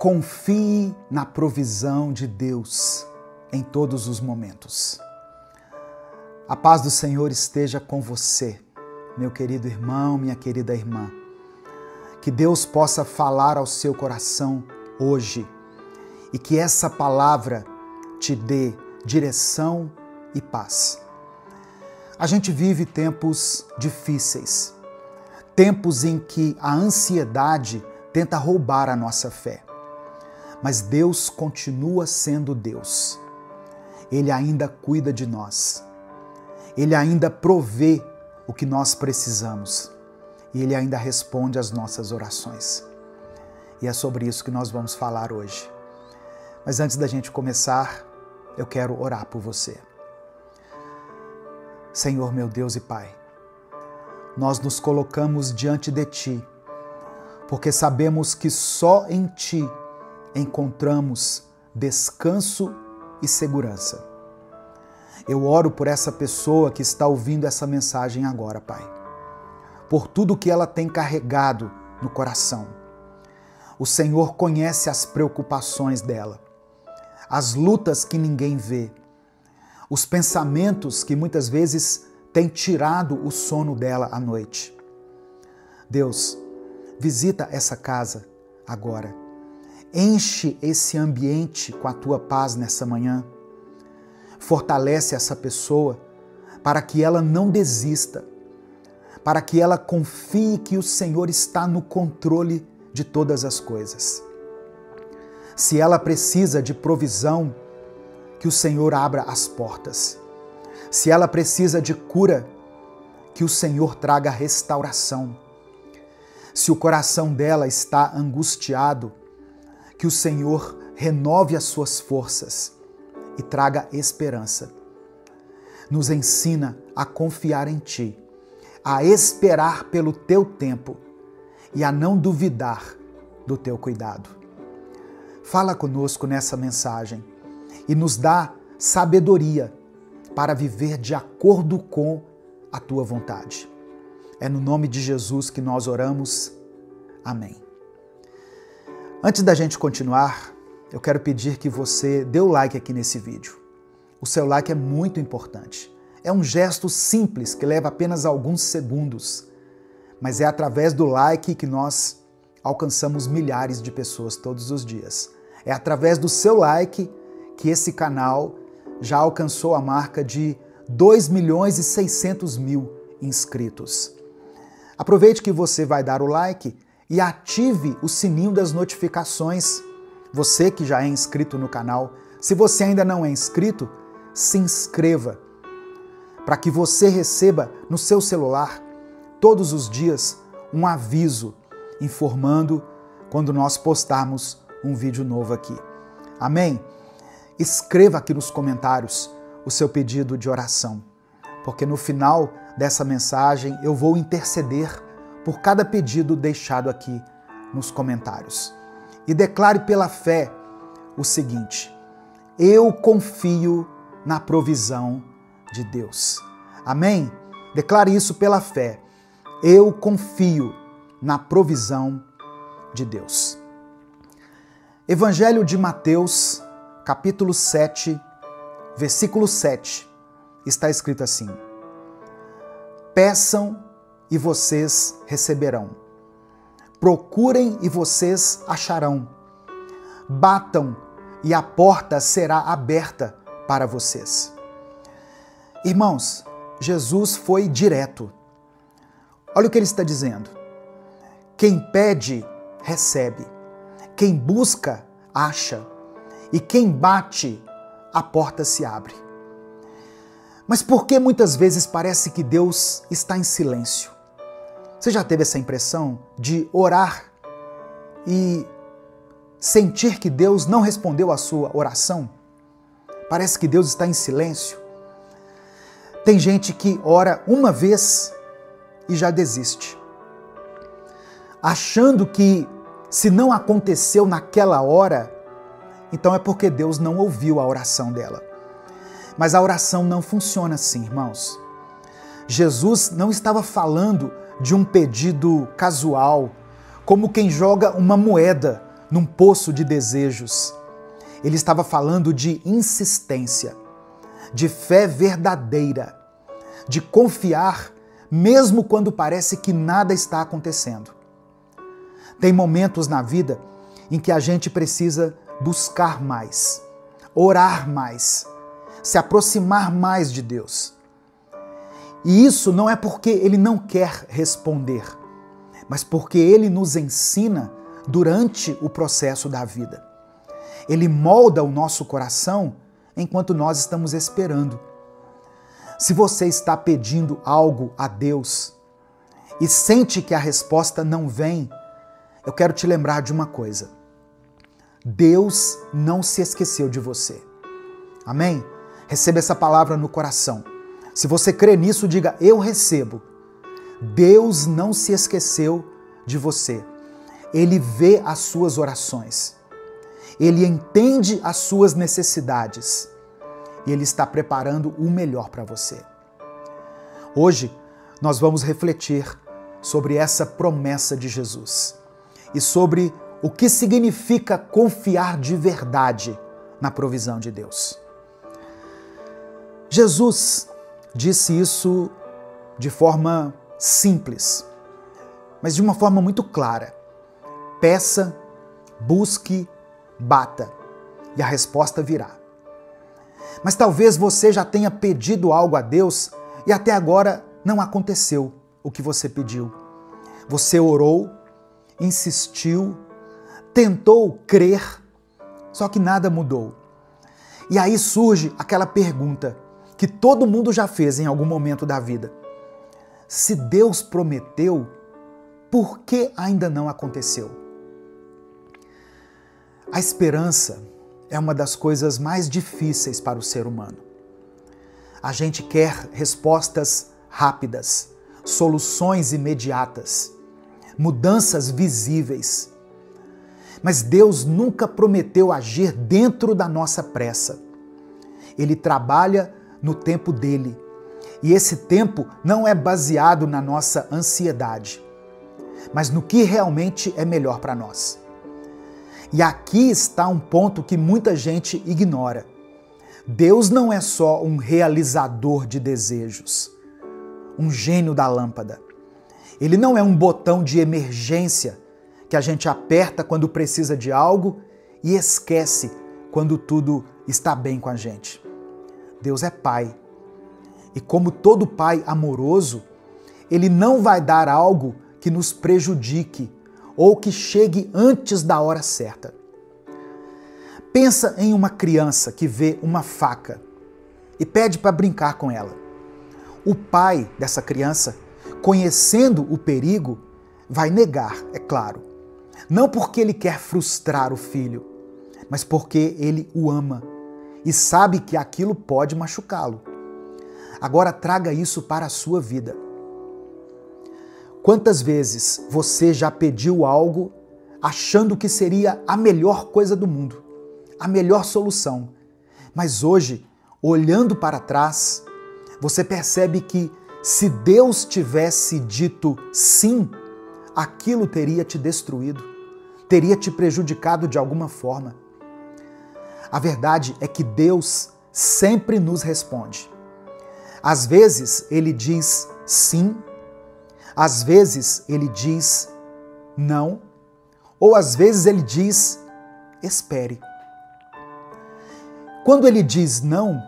Confie na provisão de Deus em todos os momentos. A paz do Senhor esteja com você, meu querido irmão, minha querida irmã. Que Deus possa falar ao seu coração hoje e que essa palavra te dê direção e paz. A gente vive tempos difíceis, tempos em que a ansiedade tenta roubar a nossa fé. Mas Deus continua sendo Deus. Ele ainda cuida de nós. Ele ainda provê o que nós precisamos. E Ele ainda responde às nossas orações. E é sobre isso que nós vamos falar hoje. Mas antes da gente começar, eu quero orar por você. Senhor, meu Deus e Pai, nós nos colocamos diante de Ti, porque sabemos que só em Ti encontramos descanso e segurança. Eu oro por essa pessoa que está ouvindo essa mensagem agora, Pai, por tudo que ela tem carregado no coração. O Senhor conhece as preocupações dela, as lutas que ninguém vê, os pensamentos que muitas vezes têm tirado o sono dela à noite. Deus, visita essa casa agora. Enche esse ambiente com a Tua paz nessa manhã. Fortalece essa pessoa para que ela não desista, para que ela confie que o Senhor está no controle de todas as coisas. Se ela precisa de provisão, que o Senhor abra as portas. Se ela precisa de cura, que o Senhor traga restauração. Se o coração dela está angustiado, que o Senhor renove as suas forças e traga esperança. Nos ensina a confiar em Ti, a esperar pelo Teu tempo e a não duvidar do Teu cuidado. Fala conosco nessa mensagem e nos dá sabedoria para viver de acordo com a Tua vontade. É no nome de Jesus que nós oramos. Amém. Antes da gente continuar, eu quero pedir que você dê o like aqui nesse vídeo. O seu like é muito importante. É um gesto simples que leva apenas alguns segundos, mas é através do like que nós alcançamos milhares de pessoas todos os dias. É através do seu like que esse canal já alcançou a marca de 2.600.000 inscritos. Aproveite que você vai dar o like e ative o sininho das notificações. Você que já é inscrito no canal, se você ainda não é inscrito, se inscreva para que você receba no seu celular todos os dias um aviso informando quando nós postarmos um vídeo novo aqui. Amém? Escreva aqui nos comentários o seu pedido de oração, porque no final dessa mensagem eu vou interceder por cada pedido deixado aqui nos comentários. E declare pela fé o seguinte: eu confio na provisão de Deus. Amém? Declare isso pela fé. Eu confio na provisão de Deus. Evangelho de Mateus, capítulo 7, versículo 7, está escrito assim: peçam e vocês receberão. Procurem e vocês acharão. Batam e a porta será aberta para vocês. Irmãos, Jesus foi direto. Olha o que ele está dizendo. Quem pede, recebe. Quem busca, acha. E quem bate, a porta se abre. Mas por que muitas vezes parece que Deus está em silêncio? Você já teve essa impressão de orar e sentir que Deus não respondeu a sua oração? Parece que Deus está em silêncio. Tem gente que ora uma vez e já desiste, achando que se não aconteceu naquela hora, então é porque Deus não ouviu a oração dela. Mas a oração não funciona assim, irmãos. Jesus não estava falando de um pedido casual, como quem joga uma moeda num poço de desejos. Ele estava falando de insistência, de fé verdadeira, de confiar mesmo quando parece que nada está acontecendo. Tem momentos na vida em que a gente precisa buscar mais, orar mais, se aproximar mais de Deus. E isso não é porque Ele não quer responder, mas porque Ele nos ensina durante o processo da vida. Ele molda o nosso coração enquanto nós estamos esperando. Se você está pedindo algo a Deus e sente que a resposta não vem, eu quero te lembrar de uma coisa. Deus não se esqueceu de você. Amém? Receba essa palavra no coração. Se você crê nisso, diga: eu recebo. Deus não se esqueceu de você. Ele vê as suas orações. Ele entende as suas necessidades. E Ele está preparando o melhor para você. Hoje, nós vamos refletir sobre essa promessa de Jesus e sobre o que significa confiar de verdade na provisão de Deus. Jesus disse isso de forma simples, mas de uma forma muito clara. Peça, busque, bata, e a resposta virá. Mas talvez você já tenha pedido algo a Deus e até agora não aconteceu o que você pediu. Você orou, insistiu, tentou crer, só que nada mudou. E aí surge aquela pergunta que todo mundo já fez em algum momento da vida. Se Deus prometeu, por que ainda não aconteceu? A esperança é uma das coisas mais difíceis para o ser humano. A gente quer respostas rápidas, soluções imediatas, mudanças visíveis. Mas Deus nunca prometeu agir dentro da nossa pressa. Ele trabalha no tempo dele. E esse tempo não é baseado na nossa ansiedade, mas no que realmente é melhor para nós. E aqui está um ponto que muita gente ignora. Deus não é só um realizador de desejos, um gênio da lâmpada. Ele não é um botão de emergência que a gente aperta quando precisa de algo e esquece quando tudo está bem com a gente. Deus é Pai. E como todo pai amoroso, Ele não vai dar algo que nos prejudique ou que chegue antes da hora certa. Pensa em uma criança que vê uma faca e pede para brincar com ela. O pai dessa criança, conhecendo o perigo, vai negar, é claro. Não porque ele quer frustrar o filho, mas porque ele o ama e sabe que aquilo pode machucá-lo. Agora traga isso para a sua vida. Quantas vezes você já pediu algo achando que seria a melhor coisa do mundo, a melhor solução, mas hoje, olhando para trás, você percebe que se Deus tivesse dito sim, aquilo teria te destruído, teria te prejudicado de alguma forma. A verdade é que Deus sempre nos responde. Às vezes Ele diz sim, às vezes Ele diz não, ou às vezes Ele diz espere. Quando Ele diz não,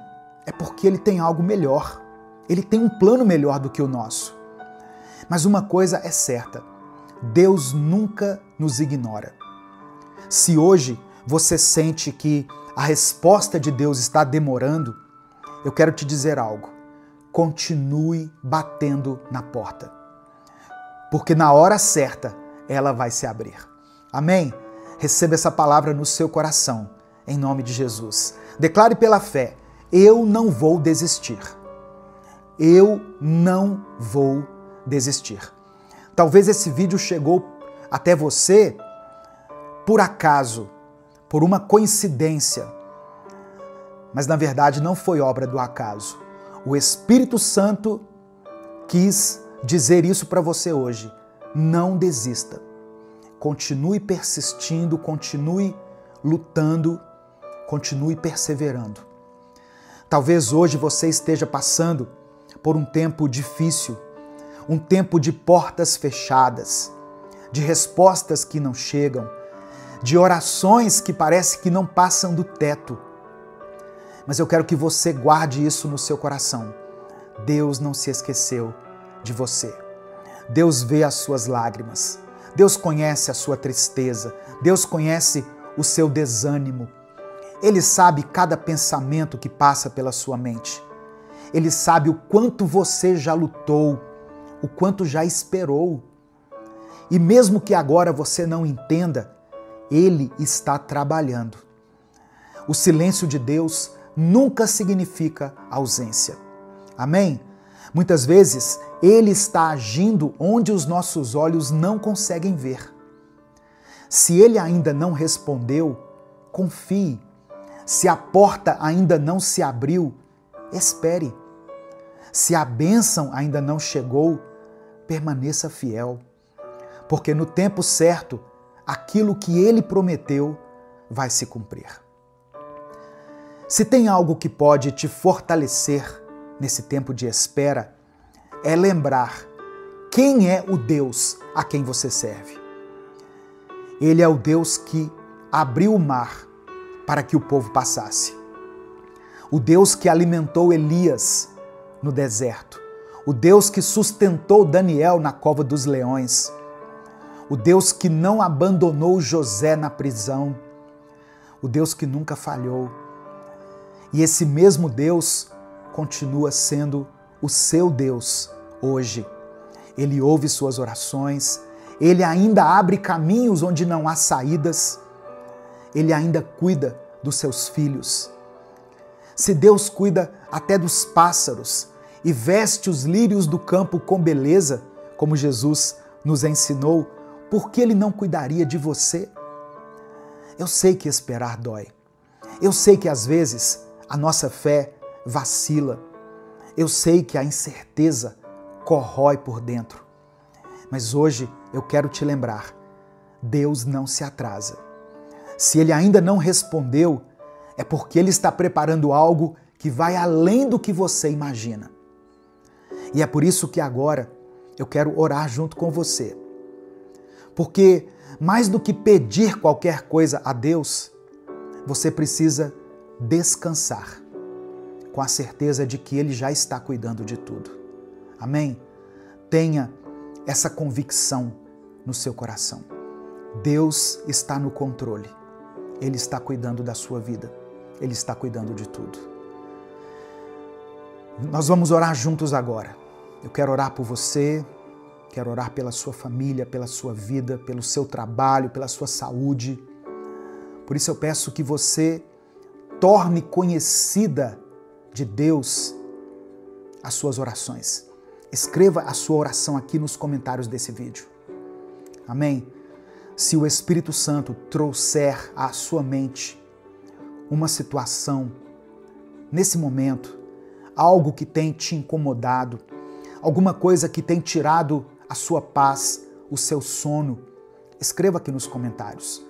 é porque Ele tem algo melhor. Ele tem um plano melhor do que o nosso. Mas uma coisa é certa, Deus nunca nos ignora. Se hoje você sente que a resposta de Deus está demorando, eu quero te dizer algo. Continue batendo na porta, porque na hora certa ela vai se abrir. Amém? Receba essa palavra no seu coração, em nome de Jesus. Declare pela fé: eu não vou desistir. Eu não vou desistir. Talvez esse vídeo chegou até você por acaso, por uma coincidência, mas na verdade não foi obra do acaso. O Espírito Santo quis dizer isso para você hoje. Não desista. continue persistindo, continue lutando, continue perseverando. Talvez hoje você esteja passando por um tempo difícil, um tempo de portas fechadas, de respostas que não chegam, de orações que parece que não passam do teto. Mas eu quero que você guarde isso no seu coração. Deus não se esqueceu de você. Deus vê as suas lágrimas. Deus conhece a sua tristeza. Deus conhece o seu desânimo. Ele sabe cada pensamento que passa pela sua mente. Ele sabe o quanto você já lutou, o quanto já esperou. E mesmo que agora você não entenda, Ele está trabalhando. O silêncio de Deus nunca significa ausência. Amém? Muitas vezes, Ele está agindo onde os nossos olhos não conseguem ver. Se Ele ainda não respondeu, confie. Se a porta ainda não se abriu, espere. Se a bênção ainda não chegou, permaneça fiel. Porque no tempo certo, aquilo que Ele prometeu vai se cumprir. Se tem algo que pode te fortalecer nesse tempo de espera, é lembrar quem é o Deus a quem você serve. Ele é o Deus que abriu o mar para que o povo passasse. O Deus que alimentou Elias no deserto. O Deus que sustentou Daniel na cova dos leões. O Deus que não abandonou José na prisão. O Deus que nunca falhou. E esse mesmo Deus continua sendo o seu Deus hoje. Ele ouve suas orações. Ele ainda abre caminhos onde não há saídas. Ele ainda cuida dos seus filhos. Se Deus cuida até dos pássaros e veste os lírios do campo com beleza, como Jesus nos ensinou, por que Ele não cuidaria de você? Eu sei que esperar dói. Eu sei que às vezes a nossa fé vacila. Eu sei que a incerteza corrói por dentro. Mas hoje eu quero te lembrar, Deus não se atrasa. Se Ele ainda não respondeu, é porque Ele está preparando algo que vai além do que você imagina. E é por isso que agora eu quero orar junto com você. Porque mais do que pedir qualquer coisa a Deus, você precisa descansar, com a certeza de que Ele já está cuidando de tudo. Amém? Tenha essa convicção no seu coração. Deus está no controle. Ele está cuidando da sua vida. Ele está cuidando de tudo. Nós vamos orar juntos agora. Eu quero orar por você, quero orar pela sua família, pela sua vida, pelo seu trabalho, pela sua saúde. Por isso eu peço que você torne conhecida de Deus as suas orações. Escreva a sua oração aqui nos comentários desse vídeo. Amém? Se o Espírito Santo trouxer à sua mente uma situação, nesse momento, algo que tem te incomodado, alguma coisa que tem tirado a sua paz, o seu sono, escreva aqui nos comentários.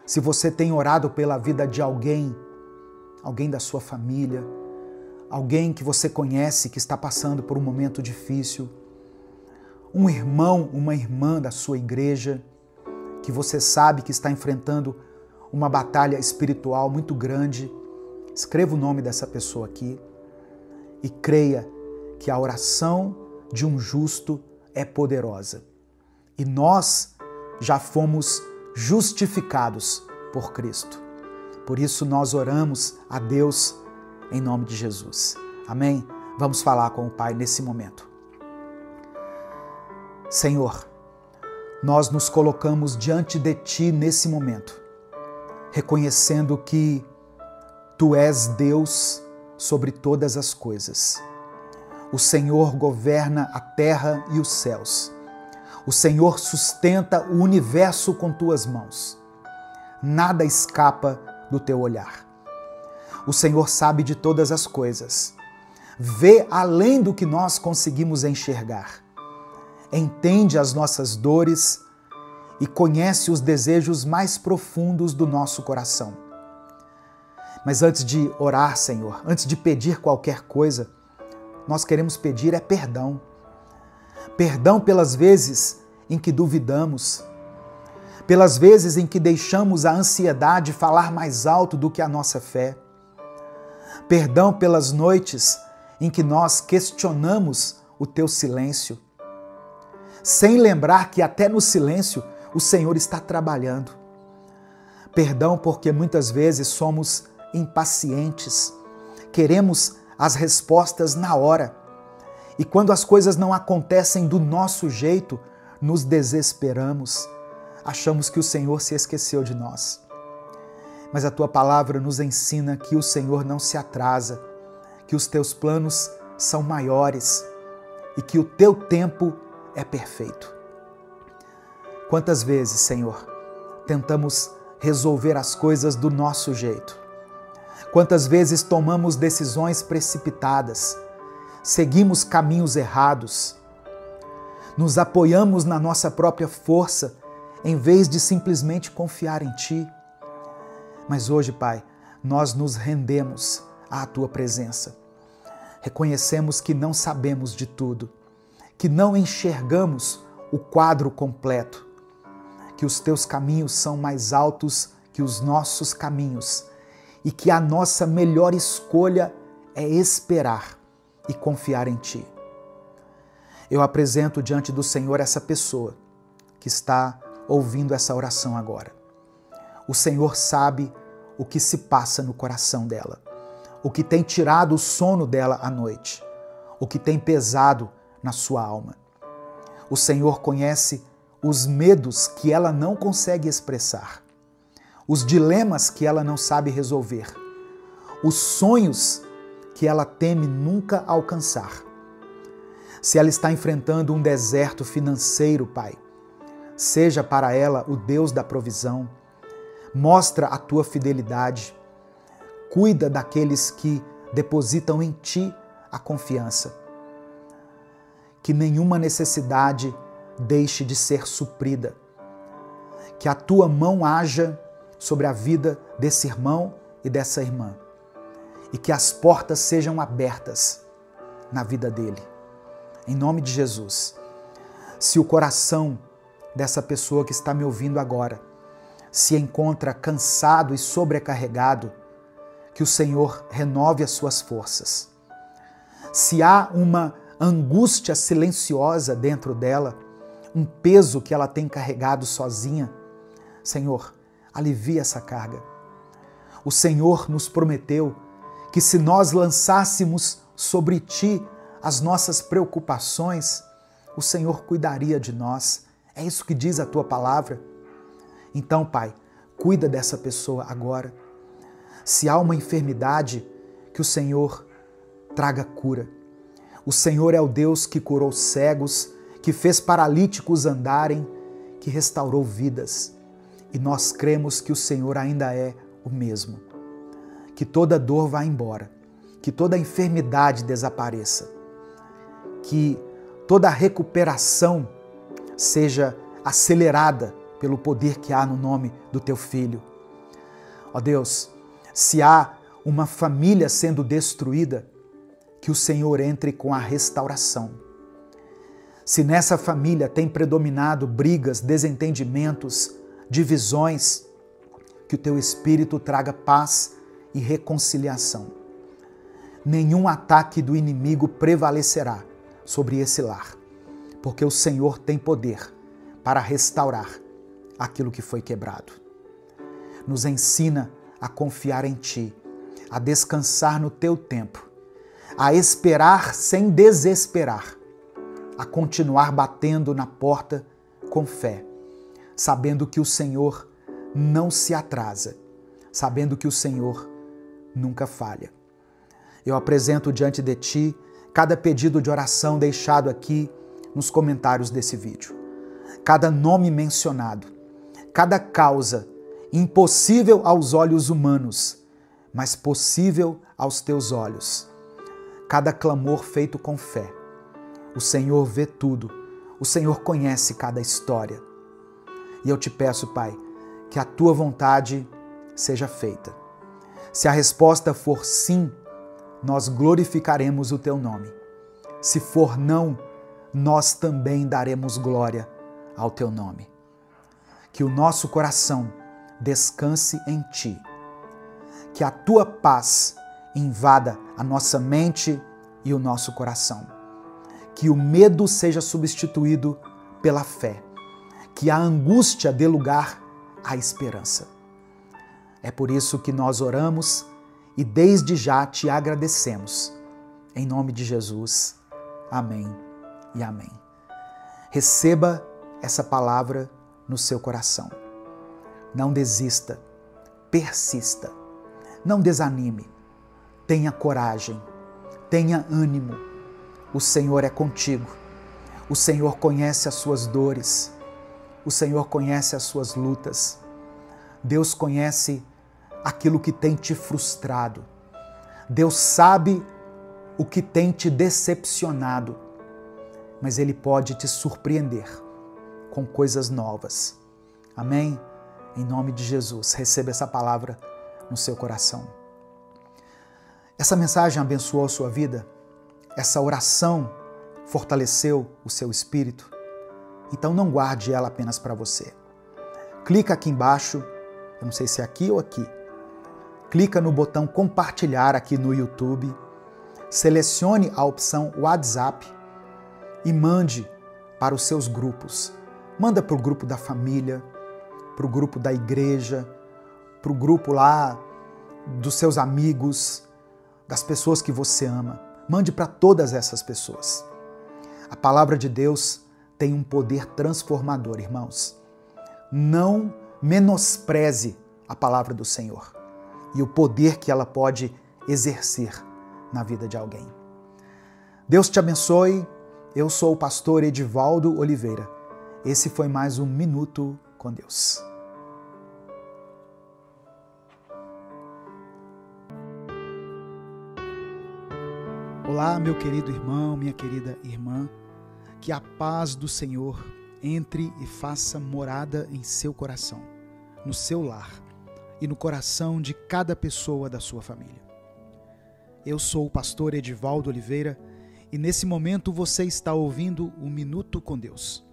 Se você tem orado pela vida de alguém da sua família, alguém que você conhece que está passando por um momento difícil, um irmão, uma irmã da sua igreja, que você sabe que está enfrentando uma batalha espiritual muito grande, escreva o nome dessa pessoa aqui e creia que a oração de um justo é poderosa. E nós já fomos justificados por Cristo. Por isso nós oramos a Deus em nome de Jesus. Amém? Vamos falar com o Pai nesse momento. Senhor, nós nos colocamos diante de Ti nesse momento, reconhecendo que Tu és Deus sobre todas as coisas. O Senhor governa a terra e os céus. O Senhor sustenta o universo com Tuas mãos. Nada escapa do Teu olhar. O Senhor sabe de todas as coisas. Vê além do que nós conseguimos enxergar. Entende as nossas dores e conhece os desejos mais profundos do nosso coração. Mas antes de orar, Senhor, antes de pedir qualquer coisa, nós queremos pedir perdão. Perdão pelas vezes em que duvidamos, pelas vezes em que deixamos a ansiedade falar mais alto do que a nossa fé. Perdão pelas noites em que nós questionamos o teu silêncio, sem lembrar que até no silêncio o Senhor está trabalhando. Perdão porque muitas vezes somos impacientes, queremos as respostas na hora. E quando as coisas não acontecem do nosso jeito, nos desesperamos, achamos que o Senhor se esqueceu de nós. Mas a tua palavra nos ensina que o Senhor não se atrasa, que os teus planos são maiores e que o teu tempo é perfeito. Quantas vezes, Senhor, tentamos resolver as coisas do nosso jeito? Quantas vezes tomamos decisões precipitadas, seguimos caminhos errados, nos apoiamos na nossa própria força em vez de simplesmente confiar em Ti? Mas hoje, Pai, nós nos rendemos à Tua presença. Reconhecemos que não sabemos de tudo, que não enxergamos o quadro completo, que os Teus caminhos são mais altos que os nossos caminhos e que a nossa melhor escolha é esperar e confiar em Ti. Eu apresento diante do Senhor essa pessoa que está ouvindo essa oração agora. O Senhor sabe o que se passa no coração dela, o que tem tirado o sono dela à noite, o que tem pesado na sua alma. O Senhor conhece os medos que ela não consegue expressar, os dilemas que ela não sabe resolver, os sonhos que ela teme nunca alcançar. Se ela está enfrentando um deserto financeiro, Pai, seja para ela o Deus da provisão, mostra a tua fidelidade, cuida daqueles que depositam em Ti a confiança. Que nenhuma necessidade deixe de ser suprida, que a tua mão haja sobre a vida desse irmão e dessa irmã, e que as portas sejam abertas na vida dele. Em nome de Jesus. Se o coração dessa pessoa que está me ouvindo agora se encontra cansado e sobrecarregado, que o Senhor renove as suas forças. Se há uma angústia silenciosa dentro dela, um peso que ela tem carregado sozinha, Senhor, alivia essa carga. O Senhor nos prometeu que se nós lançássemos sobre Ti as nossas preocupações, o Senhor cuidaria de nós. É isso que diz a Tua palavra. Então, Pai, cuida dessa pessoa agora. Se há uma enfermidade, que o Senhor traga cura. O Senhor é o Deus que curou cegos, que fez paralíticos andarem, que restaurou vidas. E nós cremos que o Senhor ainda é o mesmo. Que toda dor vá embora, que toda enfermidade desapareça, que toda recuperação seja acelerada pelo poder que há no nome do Teu Filho. Ó Deus, se há uma família sendo destruída, que o Senhor entre com a restauração. Se nessa família tem predominado brigas, desentendimentos, divisões, que o Teu Espírito traga paz e reconciliação. Nenhum ataque do inimigo prevalecerá sobre esse lar, porque o Senhor tem poder para restaurar aquilo que foi quebrado. Nos ensina a confiar em Ti, a descansar no Teu tempo, a esperar sem desesperar, a continuar batendo na porta com fé, sabendo que o Senhor não se atrasa, sabendo que o Senhor nunca falha. Eu apresento diante de Ti cada pedido de oração deixado aqui nos comentários desse vídeo, cada nome mencionado, cada causa impossível aos olhos humanos, mas possível aos Teus olhos, cada clamor feito com fé. O Senhor vê tudo, o Senhor conhece cada história. E eu te peço, Pai, que a tua vontade seja feita. Se a resposta for sim, nós glorificaremos o teu nome. Se for não, nós também daremos glória ao teu nome. Que o nosso coração descanse em ti. Que a tua paz invada a nossa mente e o nosso coração. Que o medo seja substituído pela fé. Que a angústia dê lugar à esperança. É por isso que nós oramos e desde já te agradecemos. Em nome de Jesus. Amém e amém. Receba essa palavra no seu coração. Não desista, persista, não desanime, tenha coragem, tenha ânimo. O Senhor é contigo, o Senhor conhece as suas dores, o Senhor conhece as suas lutas. Deus conhece aquilo que tem te frustrado. Deus sabe o que tem te decepcionado, mas Ele pode te surpreender com coisas novas. Amém? Em nome de Jesus, receba essa palavra no seu coração. Essa mensagem abençoou a sua vida? Essa oração fortaleceu o seu espírito? Então não guarde ela apenas para você. Clica aqui embaixo, eu não sei se é aqui ou aqui. Clica no botão compartilhar aqui no YouTube. Selecione a opção WhatsApp e mande para os seus grupos. Manda para o grupo da família, para o grupo da igreja, para o grupo lá dos seus amigos, das pessoas que você ama. Mande para todas essas pessoas. A palavra de Deus tem um poder transformador, irmãos. Não menospreze a palavra do Senhor e o poder que ela pode exercer na vida de alguém. Deus te abençoe. Eu sou o pastor Edivaldo Oliveira. Esse foi mais um Minuto com Deus. Olá, meu querido irmão, minha querida irmã. Que a paz do Senhor entre e faça morada em seu coração, no seu lar e no coração de cada pessoa da sua família. Eu sou o pastor Edivaldo Oliveira e nesse momento você está ouvindo o Minuto com Deus.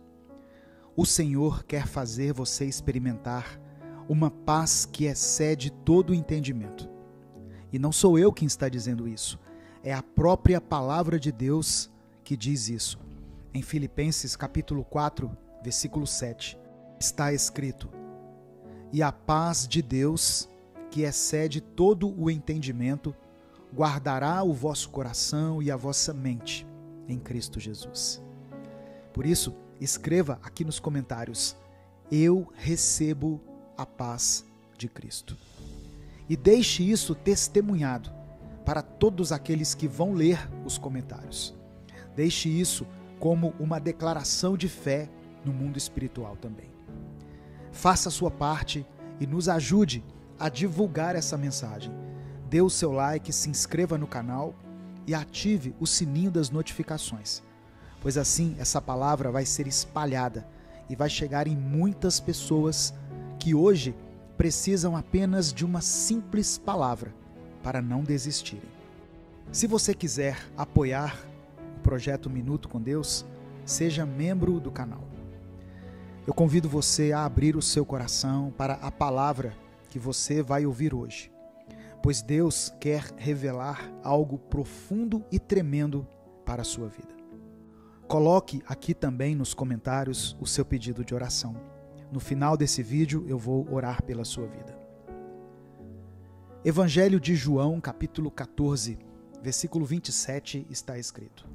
O Senhor quer fazer você experimentar uma paz que excede todo o entendimento. E não sou eu quem está dizendo isso, é a própria palavra de Deus que diz isso. Em Filipenses capítulo 4, versículo 7, está escrito: "E a paz de Deus, que excede todo o entendimento, guardará o vosso coração e a vossa mente em Cristo Jesus." Por isso, escreva aqui nos comentários: "Eu recebo a paz de Cristo." E deixe isso testemunhado para todos aqueles que vão ler os comentários. Deixe isso como uma declaração de fé no mundo espiritual também. Faça a sua parte e nos ajude a divulgar essa mensagem. Dê o seu like, se inscreva no canal e ative o sininho das notificações, pois assim essa palavra vai ser espalhada e vai chegar em muitas pessoas que hoje precisam apenas de uma simples palavra para não desistirem. Se você quiser apoiar o projeto Minuto com Deus, seja membro do canal. Eu convido você a abrir o seu coração para a palavra que você vai ouvir hoje, pois Deus quer revelar algo profundo e tremendo para a sua vida. Coloque aqui também nos comentários o seu pedido de oração. No final desse vídeo eu vou orar pela sua vida. Evangelho de João, capítulo 14, versículo 27, está escrito: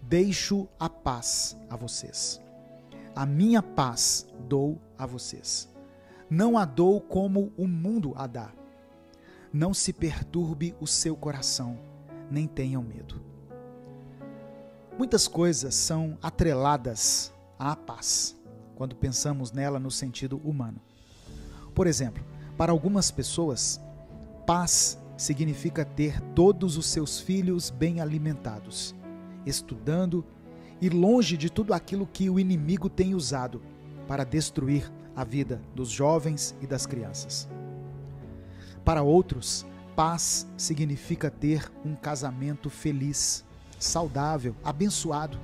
"Deixo a paz a vocês. A minha paz dou a vocês. Não a dou como o mundo a dá. Não se perturbe o seu coração, nem tenham medo." Muitas coisas são atreladas à paz, quando pensamos nela no sentido humano. Por exemplo, para algumas pessoas, paz significa ter todos os seus filhos bem alimentados, estudando e longe de tudo aquilo que o inimigo tem usado para destruir a vida dos jovens e das crianças. Para outros, paz significa ter um casamento feliz, saudável, abençoado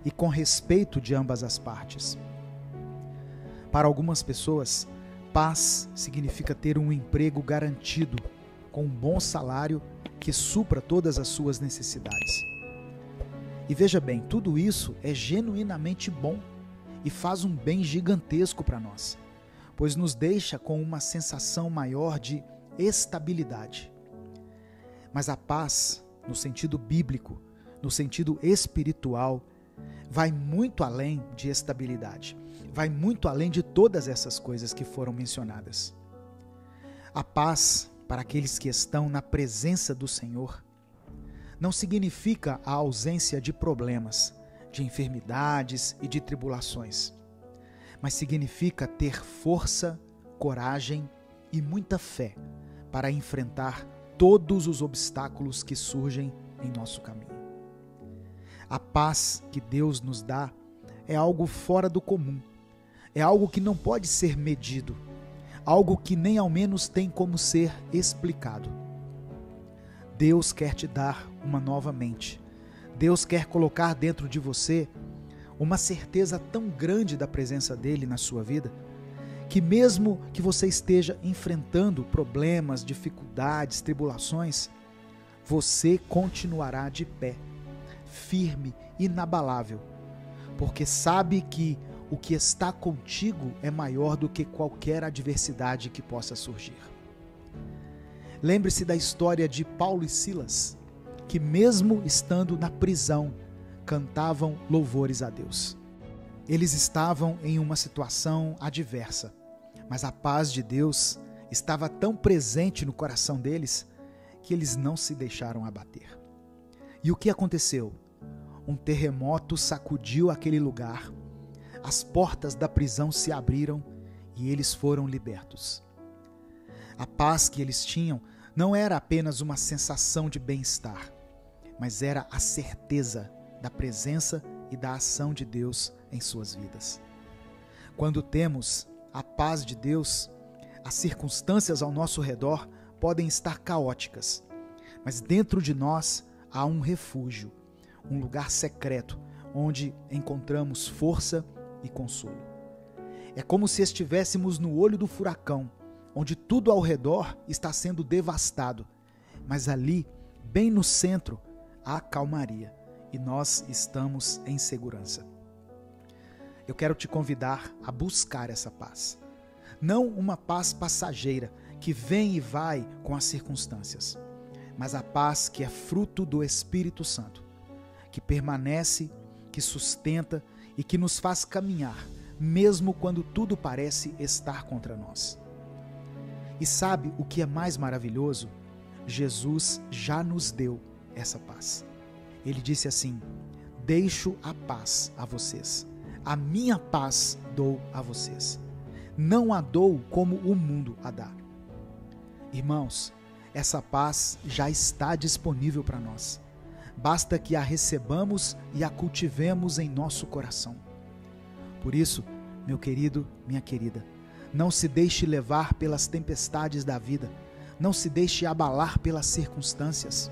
e com respeito de ambas as partes. Para algumas pessoas, paz significa ter um emprego garantido, com um bom salário que supra todas as suas necessidades. E veja bem, tudo isso é genuinamente bom e faz um bem gigantesco para nós, pois nos deixa com uma sensação maior de estabilidade. Mas a paz, no sentido bíblico, no sentido espiritual, vai muito além de estabilidade, vai muito além de todas essas coisas que foram mencionadas. A paz, para aqueles que estão na presença do Senhor, não significa a ausência de problemas, de enfermidades e de tribulações, mas significa ter força, coragem e muita fé para enfrentar todos os obstáculos que surgem em nosso caminho. A paz que Deus nos dá é algo fora do comum, é algo que não pode ser medido, algo que nem ao menos tem como ser explicado. Deus quer te dar uma nova mente. Deus quer colocar dentro de você uma certeza tão grande da presença dele na sua vida, que mesmo que você esteja enfrentando problemas, dificuldades, tribulações, você continuará de pé, firme, inabalável, porque sabe que o que está contigo é maior do que qualquer adversidade que possa surgir. Lembre-se da história de Paulo e Silas, que mesmo estando na prisão, cantavam louvores a Deus. Eles estavam em uma situação adversa, mas a paz de Deus estava tão presente no coração deles que eles não se deixaram abater. E o que aconteceu? Um terremoto sacudiu aquele lugar, as portas da prisão se abriram e eles foram libertos. A paz que eles tinham não era apenas uma sensação de bem-estar, mas era a certeza da presença e da ação de Deus em suas vidas. Quando temos a paz de Deus, as circunstâncias ao nosso redor podem estar caóticas, mas dentro de nós há um refúgio, um lugar secreto onde encontramos força e consolo. É como se estivéssemos no olho do furacão, onde tudo ao redor está sendo devastado, mas ali, bem no centro, há calmaria e nós estamos em segurança. Eu quero te convidar a buscar essa paz. Não uma paz passageira que vem e vai com as circunstâncias, mas a paz que é fruto do Espírito Santo, que permanece, que sustenta e que nos faz caminhar, mesmo quando tudo parece estar contra nós. E sabe o que é mais maravilhoso? Jesus já nos deu essa paz. Ele disse assim: deixo a paz a vocês, a minha paz dou a vocês. Não a dou como o mundo a dá. Irmãos, essa paz já está disponível para nós. Basta que a recebamos e a cultivemos em nosso coração. Por isso, meu querido, minha querida, não se deixe levar pelas tempestades da vida, não se deixe abalar pelas circunstâncias.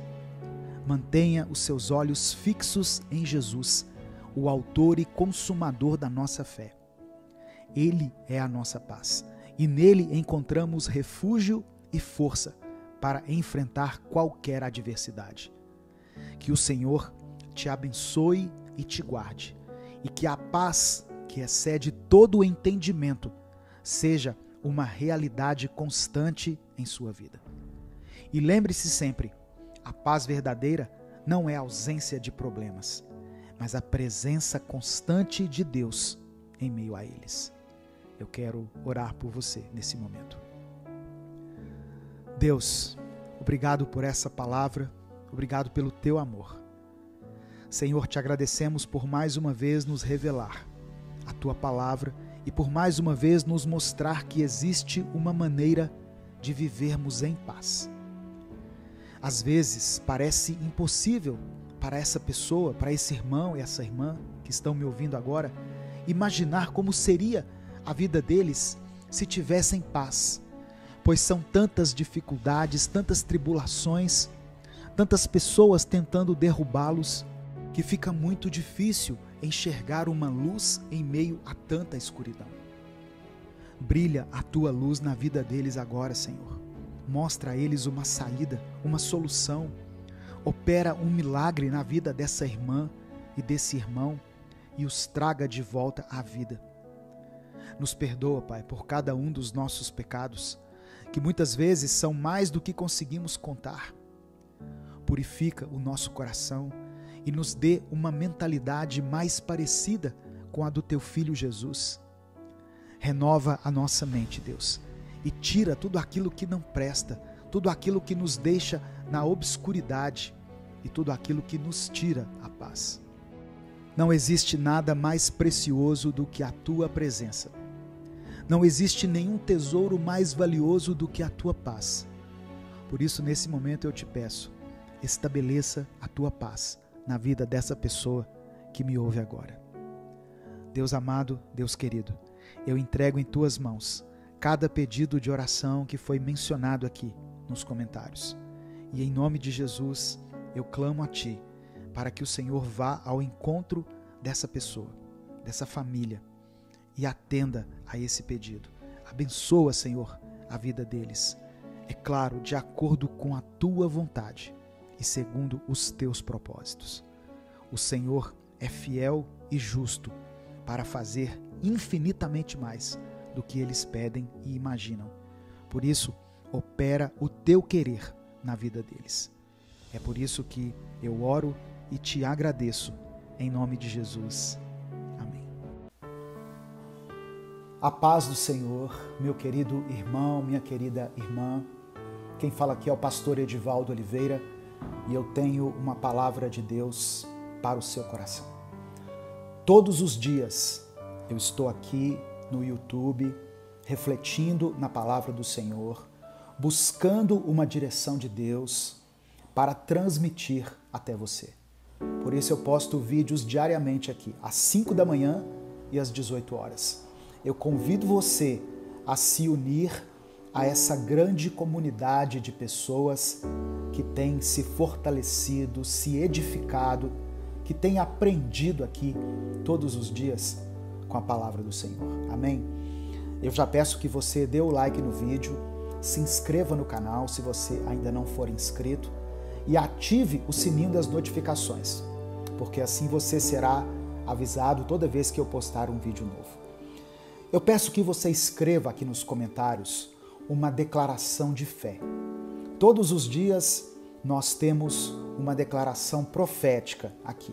Mantenha os seus olhos fixos em Jesus, o autor e consumador da nossa fé. Ele é a nossa paz, e nele encontramos refúgio e força para enfrentar qualquer adversidade. Que o Senhor te abençoe e te guarde, e que a paz que excede todo o entendimento seja uma realidade constante em sua vida. E lembre-se sempre, a paz verdadeira não é ausência de problemas, mas a presença constante de Deus em meio a eles. Eu quero orar por você nesse momento. Deus, obrigado por essa palavra, obrigado pelo teu amor. Senhor, te agradecemos por mais uma vez nos revelar a tua palavra e por mais uma vez nos mostrar que existe uma maneira de vivermos em paz. Às vezes parece impossível para essa pessoa, para esse irmão e essa irmã que estão me ouvindo agora, imaginar como seria a vida deles se tivessem paz, pois são tantas dificuldades, tantas tribulações, tantas pessoas tentando derrubá-los, que fica muito difícil enxergar uma luz em meio a tanta escuridão. Brilha a tua luz na vida deles agora, Senhor. Mostra a eles uma saída, uma solução. Opera um milagre na vida dessa irmã e desse irmão e os traga de volta à vida. Nos perdoa, Pai, por cada um dos nossos pecados, que muitas vezes são mais do que conseguimos contar. Purifica o nosso coração e nos dê uma mentalidade mais parecida com a do Teu Filho Jesus. Renova a nossa mente, Deus, e tira tudo aquilo que não presta, tudo aquilo que nos deixa na obscuridade e tudo aquilo que nos tira a paz. Não existe nada mais precioso do que a Tua presença. Não existe nenhum tesouro mais valioso do que a Tua paz. Por isso, nesse momento eu te peço, estabeleça a Tua paz na vida dessa pessoa que me ouve agora. Deus amado, Deus querido, eu entrego em Tuas mãos cada pedido de oração que foi mencionado aqui nos comentários. E em nome de Jesus, eu clamo a Ti para que o Senhor vá ao encontro dessa pessoa, dessa família, e atenda a esse pedido. Abençoa, Senhor, a vida deles. É claro, de acordo com a Tua vontade e segundo os Teus propósitos. O Senhor é fiel e justo para fazer infinitamente mais do que eles pedem e imaginam. Por isso, opera o Teu querer na vida deles. É por isso que eu oro e Te agradeço, em nome de Jesus. Amém. A paz do Senhor, meu querido irmão, minha querida irmã. Quem fala aqui é o pastor Edivaldo Oliveira e eu tenho uma palavra de Deus para o seu coração. Todos os dias eu estou aqui no YouTube refletindo na palavra do Senhor, buscando uma direção de Deus para transmitir até você. Por isso eu posto vídeos diariamente aqui, às 5 da manhã e às 18 horas. Eu convido você a se unir a essa grande comunidade de pessoas que tem se fortalecido, se edificado, que tem aprendido aqui todos os dias com a palavra do Senhor. Amém? Eu já peço que você dê o like no vídeo, se inscreva no canal se você ainda não for inscrito e ative o sininho das notificações, porque assim você será avisado toda vez que eu postar um vídeo novo. Eu peço que você escreva aqui nos comentários uma declaração de fé. Todos os dias nós temos uma declaração profética aqui.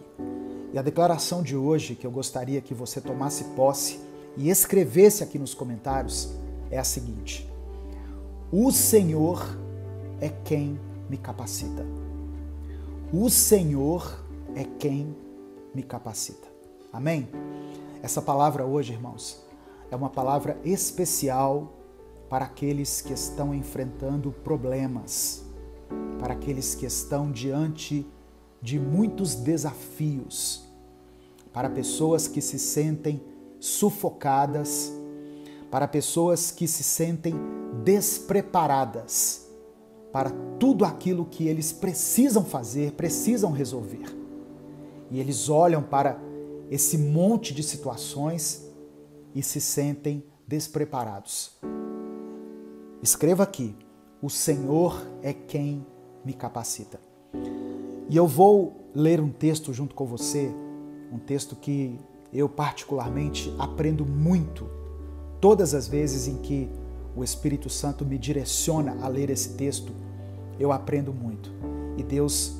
E a declaração de hoje, que eu gostaria que você tomasse posse e escrevesse aqui nos comentários, é a seguinte: o Senhor é quem me capacita. O Senhor é quem me capacita. Amém? Essa palavra hoje, irmãos, é uma palavra especial para aqueles que estão enfrentando problemas, para aqueles que estão diante de muitos desafios, para pessoas que se sentem sufocadas, para pessoas que se sentem despreparadas para tudo aquilo que eles precisam fazer, precisam resolver. E eles olham para esse monte de situações e se sentem despreparados. Escreva aqui: o Senhor é quem me capacita. E eu vou ler um texto junto com você, um texto que eu particularmente aprendo muito todas as vezes em que o Espírito Santo me direciona a ler esse texto. Eu aprendo muito e Deus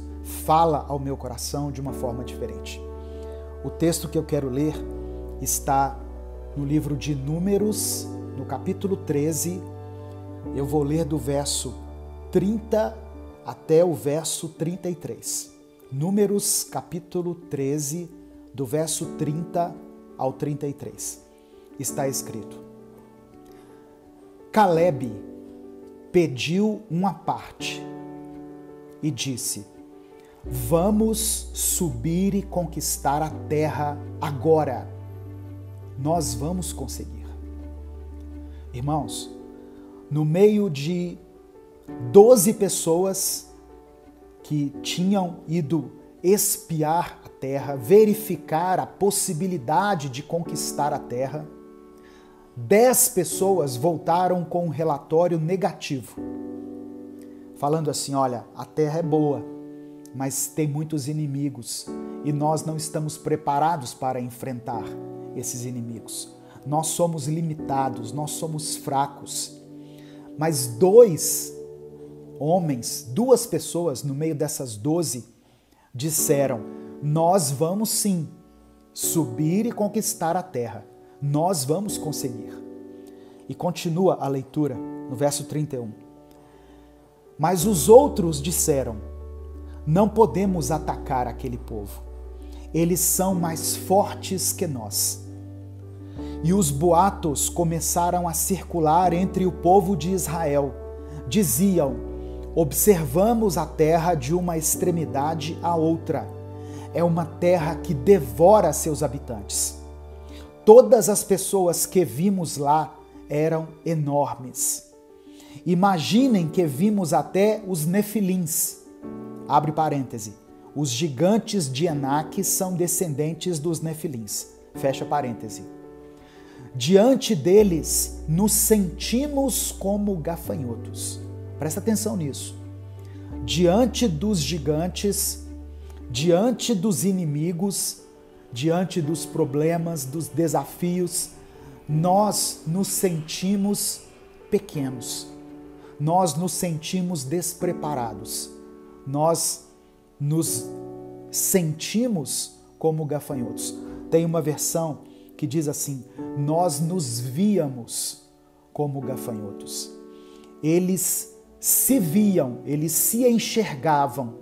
fala ao meu coração de uma forma diferente. O texto que eu quero ler está no livro de Números, no capítulo 13. Eu vou ler do verso 30 até o verso 33. Números, capítulo 13, do verso 30 ao 33. Está escrito: Calebe pediu uma parte e disse: vamos subir e conquistar a terra agora. nós vamos conseguir. Irmãos, no meio de 12 pessoas que tinham ido espiar a terra, verificar a possibilidade de conquistar a terra, 10 pessoas voltaram com um relatório negativo, falando assim: olha, a terra é boa, mas tem muitos inimigos e nós não estamos preparados para enfrentar esses inimigos. Nós somos limitados, nós somos fracos. Mas 2 homens, 2 pessoas no meio dessas 12 disseram: nós vamos sim subir e conquistar a terra. Nós vamos conseguir. E continua a leitura no verso 31. Mas os outros disseram: não podemos atacar aquele povo. Eles são mais fortes que nós. E os boatos começaram a circular entre o povo de Israel. Diziam: observamos a terra de uma extremidade à outra. É uma terra que devora seus habitantes. Todas as pessoas que vimos lá eram enormes. Imaginem que vimos até os nefilins. Abre parêntese. Os gigantes de Enaque são descendentes dos nefilins. Fecha parêntese. Diante deles, nos sentimos como gafanhotos. Presta atenção nisso. Diante dos gigantes, diante dos inimigos, diante dos problemas, dos desafios, nós nos sentimos pequenos. Nós nos sentimos despreparados. Nós nos sentimos como gafanhotos. Tem uma versão que diz assim: nós nos víamos como gafanhotos. Eles se viam, eles se enxergavam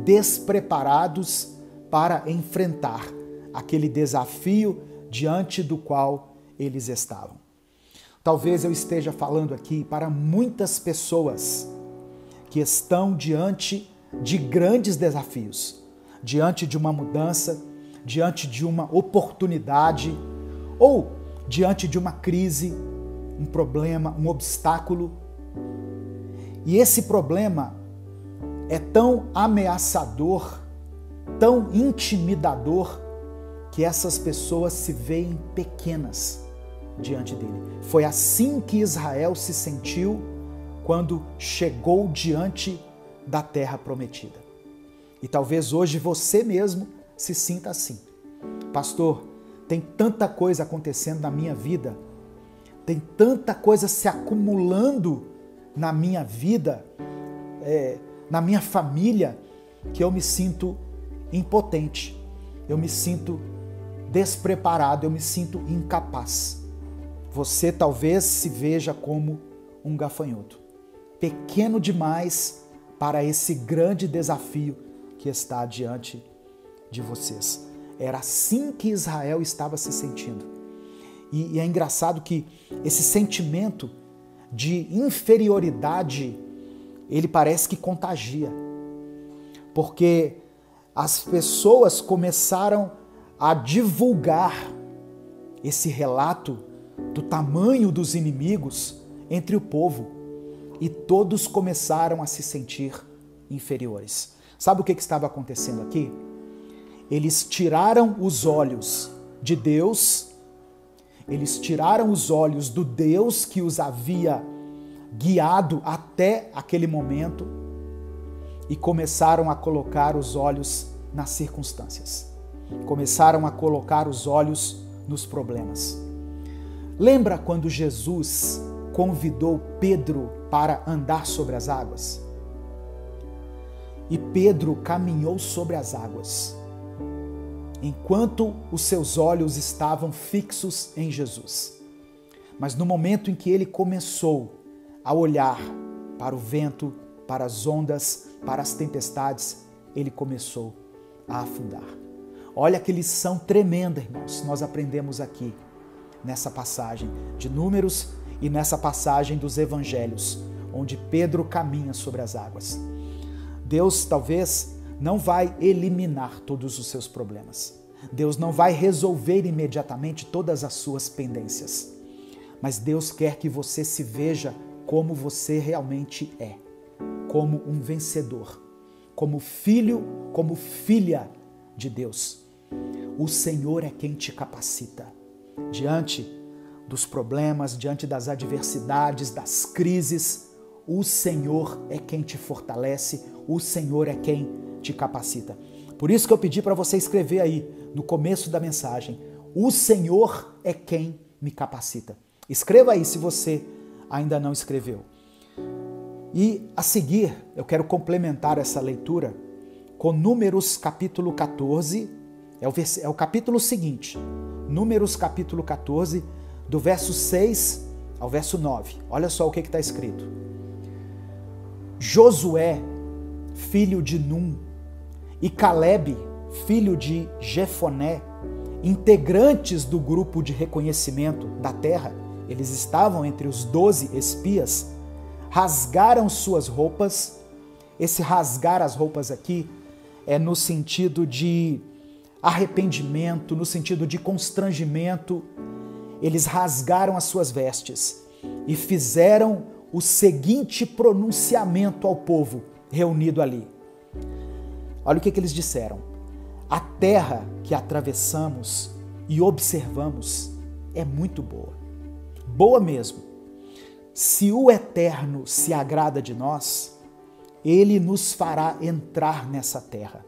despreparados para enfrentar aquele desafio diante do qual eles estavam. Talvez eu esteja falando aqui para muitas pessoas que estão diante de grandes desafios, diante de uma mudança, diante de uma oportunidade ou diante de uma crise, um problema, um obstáculo. E esse problema é tão ameaçador, tão intimidador, que essas pessoas se veem pequenas diante dele. Foi assim que Israel se sentiu quando chegou diante da terra prometida. E talvez hoje você mesmo se sinta assim. Pastor, tem tanta coisa acontecendo na minha vida, tem tanta coisa se acumulando na minha vida, na minha família, que eu me sinto impotente, eu me sinto despreparado, eu me sinto incapaz. Você talvez se veja como um gafanhoto, pequeno demais para esse grande desafio que está diante de vocês. Era assim que Israel estava se sentindo. E é engraçado que esse sentimento de inferioridade, ele parece que contagia. Porque as pessoas começaram a divulgar esse relato do tamanho dos inimigos entre o povo e todos começaram a se sentir inferiores. Sabe o que estava acontecendo aqui? Eles tiraram os olhos de Deus, eles tiraram os olhos do Deus que os havia guiado até aquele momento e começaram a colocar os olhos nas circunstâncias. Começaram a colocar os olhos nos problemas. Lembra quando Jesus convidou Pedro para andar sobre as águas? E Pedro caminhou sobre as águas, enquanto os seus olhos estavam fixos em Jesus. Mas no momento em que ele começou a olhar para o vento, para as ondas, para as tempestades, ele começou a afundar. Olha que lição tremenda, irmãos, nós aprendemos aqui nessa passagem de Números e nessa passagem dos Evangelhos, onde Pedro caminha sobre as águas. Deus talvez não vai eliminar todos os seus problemas, Deus não vai resolver imediatamente todas as suas pendências. Mas Deus quer que você se veja como você realmente é. Como um vencedor. Como filho, como filha de Deus. O Senhor é quem te capacita. Diante dos problemas, diante das adversidades, das crises, o Senhor é quem te fortalece, o Senhor é quem te capacita. Por isso que eu pedi para você escrever aí, no começo da mensagem, o Senhor é quem me capacita. Escreva aí se você ainda não escreveu. E a seguir, eu quero complementar essa leitura com Números capítulo 14, é o capítulo seguinte, Números capítulo 14, do verso 6 ao verso 9. Olha só o que está escrito. Josué, filho de Num, e Calebe, filho de Jefoné, integrantes do grupo de reconhecimento da terra, eles estavam entre os 12 espias, rasgaram suas roupas. Esse rasgar as roupas aqui é no sentido de arrependimento, no sentido de constrangimento. Eles rasgaram as suas vestes e fizeram o seguinte pronunciamento ao povo reunido ali. Olha o que eles disseram. A terra que atravessamos e observamos é muito boa. Boa mesmo. Se o Eterno se agrada de nós, Ele nos fará entrar nessa terra.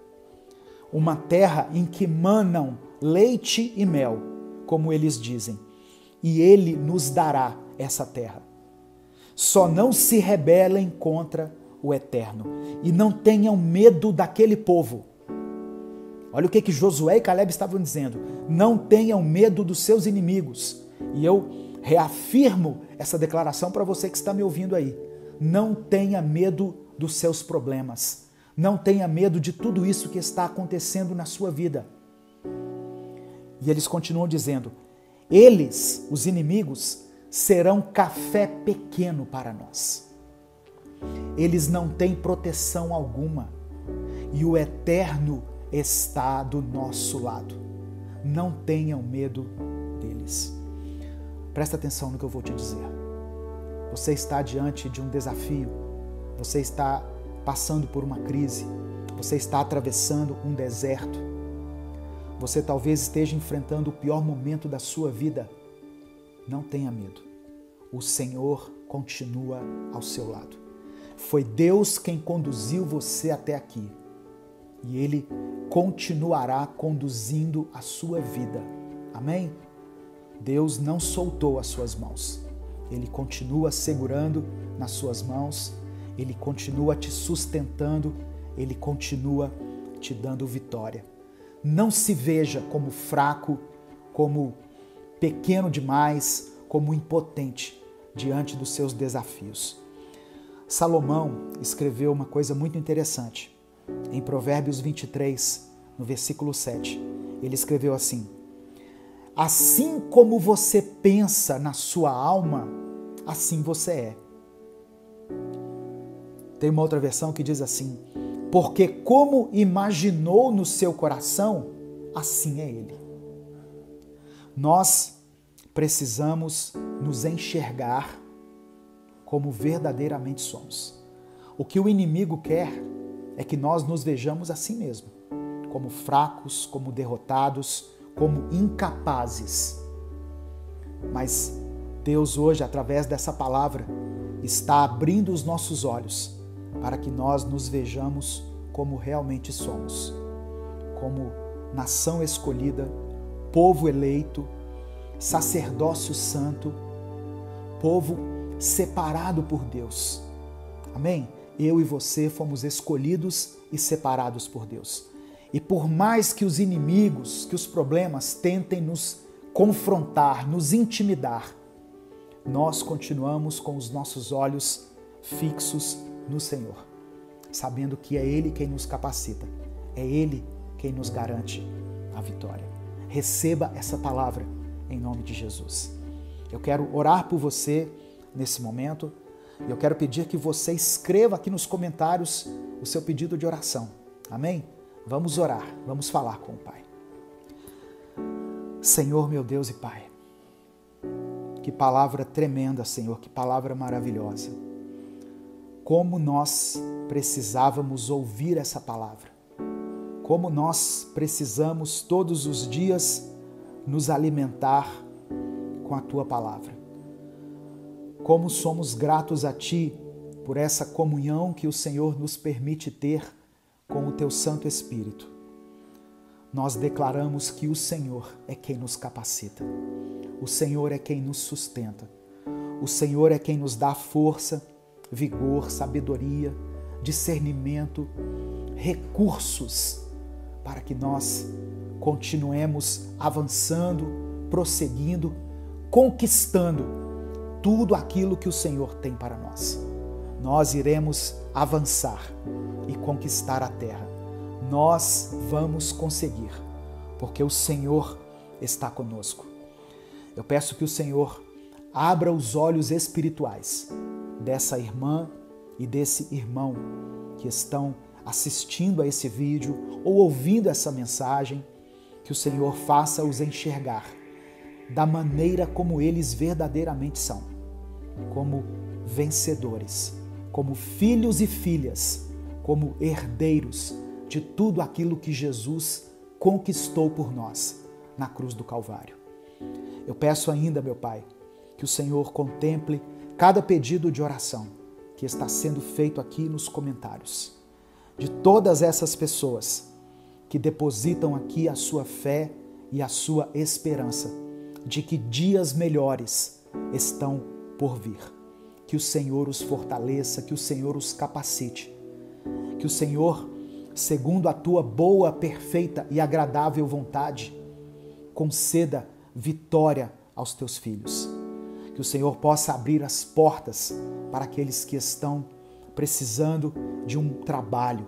Uma terra em que manam leite e mel, como eles dizem. E Ele nos dará essa terra. Só não se rebelem contra o Eterno e não tenham medo daquele povo. Olha o que Josué e Calebe estavam dizendo. Não tenham medo dos seus inimigos. E eu reafirmo essa declaração para você que está me ouvindo aí. Não tenha medo dos seus problemas. Não tenha medo de tudo isso que está acontecendo na sua vida. E eles continuam dizendo, eles, os inimigos, serão café pequeno para nós. Eles não têm proteção alguma e o Eterno está do nosso lado. Não tenham medo deles. Presta atenção no que eu vou te dizer. Você está diante de um desafio, você está passando por uma crise, você está atravessando um deserto, você talvez esteja enfrentando o pior momento da sua vida. Não tenha medo. O Senhor continua ao seu lado. Foi Deus quem conduziu você até aqui. E Ele continuará conduzindo a sua vida. Amém? Deus não soltou as suas mãos. Ele continua segurando nas suas mãos. Ele continua te sustentando. Ele continua te dando vitória. Não se veja como fraco, como pequeno demais, como impotente diante dos seus desafios. Salomão escreveu uma coisa muito interessante. Em Provérbios 23, no versículo 7, ele escreveu assim: assim como você pensa na sua alma, assim você é. Tem uma outra versão que diz assim: porque como imaginou no seu coração, assim é ele. Nós precisamos nos enxergar como verdadeiramente somos. O que o inimigo quer é que nós nos vejamos assim mesmo, como fracos, como derrotados, como incapazes. Mas Deus hoje, através dessa palavra, está abrindo os nossos olhos para que nós nos vejamos como realmente somos, como nação escolhida, povo eleito, sacerdócio santo, povo separado por Deus. Amém? Eu e você fomos escolhidos e separados por Deus. E por mais que os inimigos, que os problemas tentem nos confrontar, nos intimidar, nós continuamos com os nossos olhos fixos no Senhor, sabendo que é Ele quem nos capacita, é Ele quem nos garante a vitória. Receba essa palavra em nome de Jesus. Eu quero orar por você nesse momento e eu quero pedir que você escreva aqui nos comentários o seu pedido de oração. Amém? Vamos orar, vamos falar com o Pai. Senhor, meu Deus e Pai, que palavra tremenda, Senhor, que palavra maravilhosa. Como nós precisávamos ouvir essa palavra. Como nós precisamos todos os dias nos alimentar com a Tua palavra. Como somos gratos a Ti por essa comunhão que o Senhor nos permite ter com o Teu Santo Espírito. Nós declaramos que o Senhor é quem nos capacita. O Senhor é quem nos sustenta. O Senhor é quem nos dá força, vigor, sabedoria, discernimento, recursos para que nós continuemos avançando, prosseguindo, conquistando tudo aquilo que o Senhor tem para nós. Nós iremos avançar e conquistar a terra. Nós vamos conseguir, porque o Senhor está conosco. Eu peço que o Senhor abra os olhos espirituais dessa irmã e desse irmão que estão assistindo a esse vídeo ou ouvindo essa mensagem, que o Senhor faça-os enxergar da maneira como eles verdadeiramente são, como vencedores, como filhos e filhas, como herdeiros de tudo aquilo que Jesus conquistou por nós na cruz do Calvário. Eu peço ainda, meu Pai, que o Senhor contemple cada pedido de oração que está sendo feito aqui nos comentários, de todas essas pessoas que depositam aqui a sua fé e a sua esperança de que dias melhores estão por vir. Que o Senhor os fortaleça, que o Senhor os capacite, que o Senhor, segundo a tua boa, perfeita e agradável vontade, conceda vitória aos teus filhos. Que o Senhor possa abrir as portas para aqueles que estão precisando de um trabalho.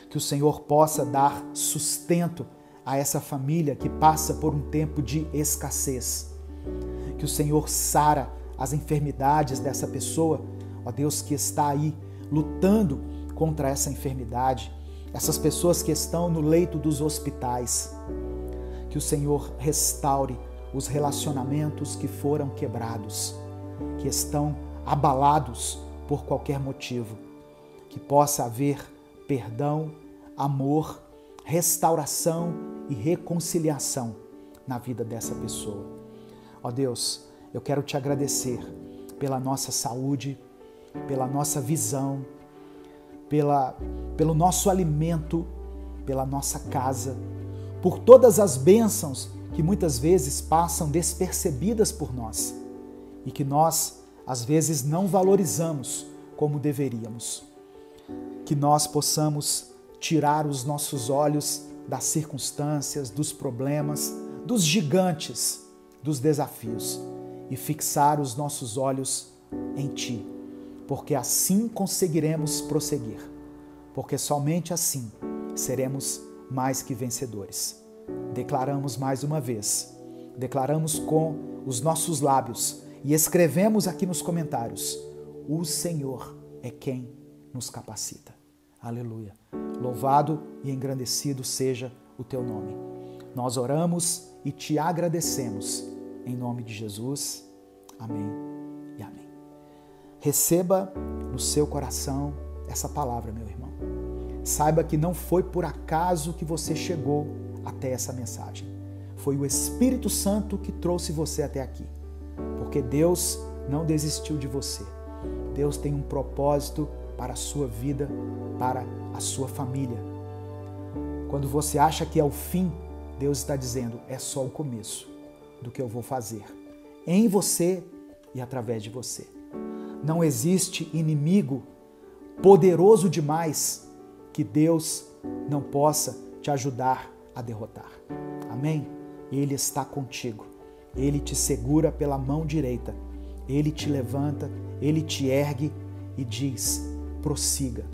Que o Senhor possa dar sustento a essa família que passa por um tempo de escassez. Que o Senhor sara as enfermidades dessa pessoa, ó Deus, que está aí lutando contra essa enfermidade, essas pessoas que estão no leito dos hospitais. Que o Senhor restaure os relacionamentos que foram quebrados, que estão abalados por qualquer motivo. Que possa haver perdão, amor, restauração e reconciliação na vida dessa pessoa. Ó Deus, eu quero te agradecer pela nossa saúde, pela nossa visão, pelo nosso alimento, pela nossa casa, por todas as bênçãos que muitas vezes passam despercebidas por nós e que nós, às vezes, não valorizamos como deveríamos. Que nós possamos tirar os nossos olhos das circunstâncias, dos problemas, dos gigantes, dos desafios e fixar os nossos olhos em Ti, porque assim conseguiremos prosseguir, porque somente assim seremos mais que vencedores. Declaramos mais uma vez, declaramos com os nossos lábios e escrevemos aqui nos comentários: o Senhor é quem nos capacita. Aleluia. Louvado e engrandecido seja o Teu nome. Nós oramos e Te agradecemos em nome de Jesus. Amém e amém. Receba no seu coração essa palavra, meu irmão. Saiba que não foi por acaso que você chegou até essa mensagem. Foi o Espírito Santo que trouxe você até aqui. Porque Deus não desistiu de você. Deus tem um propósito para a sua vida, para a sua família. Quando você acha que é o fim, Deus está dizendo, é só o começo do que eu vou fazer em você e através de você. Não existe inimigo poderoso demais que Deus não possa te ajudar a derrotar. Amém? Ele está contigo. Ele te segura pela mão direita. Ele te levanta, Ele te ergue e diz, prossiga.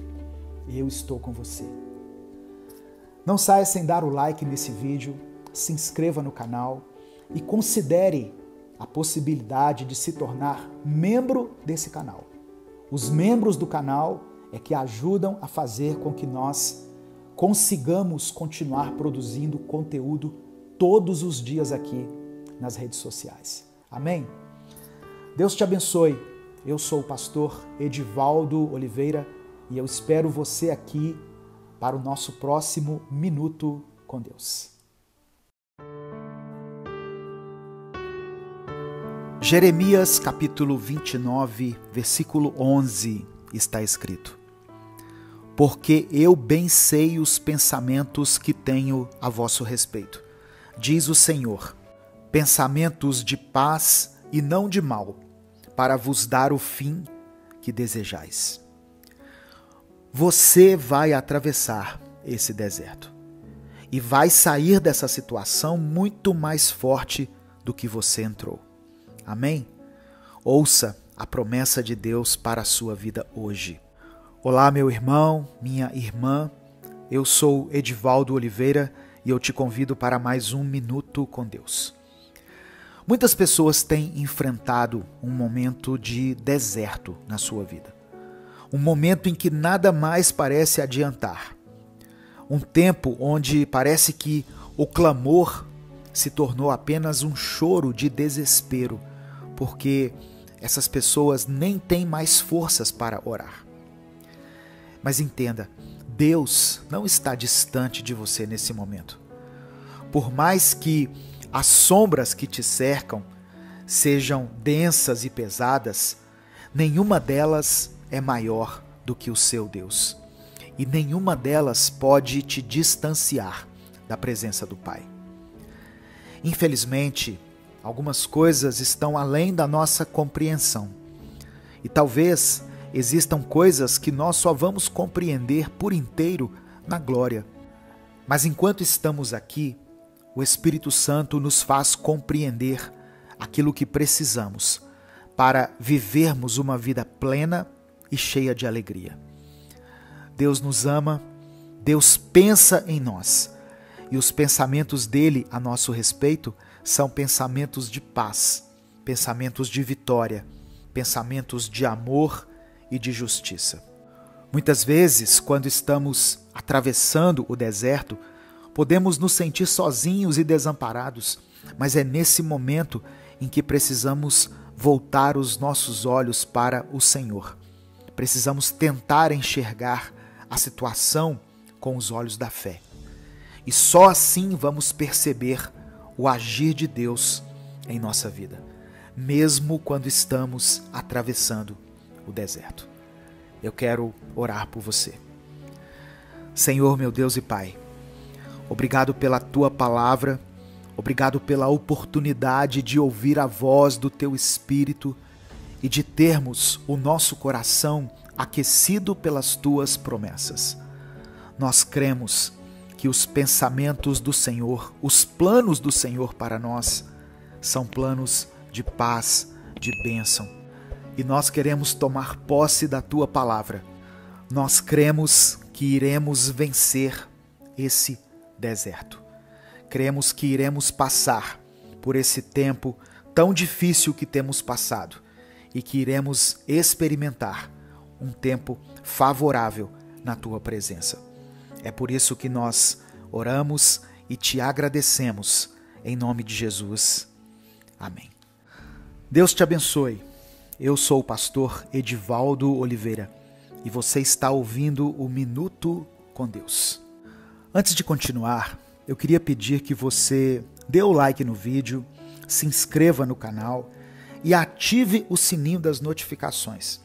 Eu estou com você. Não saia sem dar o like nesse vídeo, se inscreva no canal e considere a possibilidade de se tornar membro desse canal. Os membros do canal é que ajudam a fazer com que nós consigamos continuar produzindo conteúdo todos os dias aqui nas redes sociais. Amém? Deus te abençoe. Eu sou o pastor Edivaldo Oliveira e eu espero você aqui para o nosso próximo Minuto com Deus. Jeremias capítulo 29, versículo 11 está escrito: Porque eu bem sei os pensamentos que tenho a vosso respeito, diz o Senhor, pensamentos de paz e não de mal, para vos dar o fim que desejais. Você vai atravessar esse deserto e vai sair dessa situação muito mais forte do que você entrou. Amém? Ouça a promessa de Deus para a sua vida hoje. Olá, meu irmão, minha irmã, eu sou Edivaldo Oliveira e eu te convido para mais um Minuto com Deus. Muitas pessoas têm enfrentado um momento de deserto na sua vida. Um momento em que nada mais parece adiantar. Um tempo onde parece que o clamor se tornou apenas um choro de desespero, porque essas pessoas nem têm mais forças para orar. Mas entenda, Deus não está distante de você nesse momento. Por mais que as sombras que te cercam sejam densas e pesadas, nenhuma delas é maior do que o seu Deus. E nenhuma delas pode te distanciar da presença do Pai. Infelizmente, algumas coisas estão além da nossa compreensão. E talvez existam coisas que nós só vamos compreender por inteiro na glória. Mas enquanto estamos aqui, o Espírito Santo nos faz compreender aquilo que precisamos para vivermos uma vida plena e cheia de alegria. Deus nos ama, Deus pensa em nós, e os pensamentos dele a nosso respeito são pensamentos de paz, pensamentos de vitória, pensamentos de amor e de justiça. Muitas vezes, quando estamos atravessando o deserto, podemos nos sentir sozinhos e desamparados, mas é nesse momento em que precisamos voltar os nossos olhos para o Senhor. Precisamos tentar enxergar a situação com os olhos da fé. E só assim vamos perceber o agir de Deus em nossa vida, mesmo quando estamos atravessando o deserto. Eu quero orar por você. Senhor, meu Deus e Pai, obrigado pela Tua palavra, obrigado pela oportunidade de ouvir a voz do Teu Espírito e de termos o nosso coração aquecido pelas Tuas promessas. Nós cremos que os pensamentos do Senhor, os planos do Senhor para nós, são planos de paz, de bênção. E nós queremos tomar posse da Tua palavra. Nós cremos que iremos vencer esse deserto. Cremos que iremos passar por esse tempo tão difícil que temos passado e que iremos experimentar um tempo favorável na Tua presença. É por isso que nós oramos e Te agradecemos em nome de Jesus. Amém. Deus te abençoe. Eu sou o pastor Edivaldo Oliveira e você está ouvindo o Minuto com Deus. Antes de continuar, eu queria pedir que você dê o like no vídeo, se inscreva no canal e ative o sininho das notificações.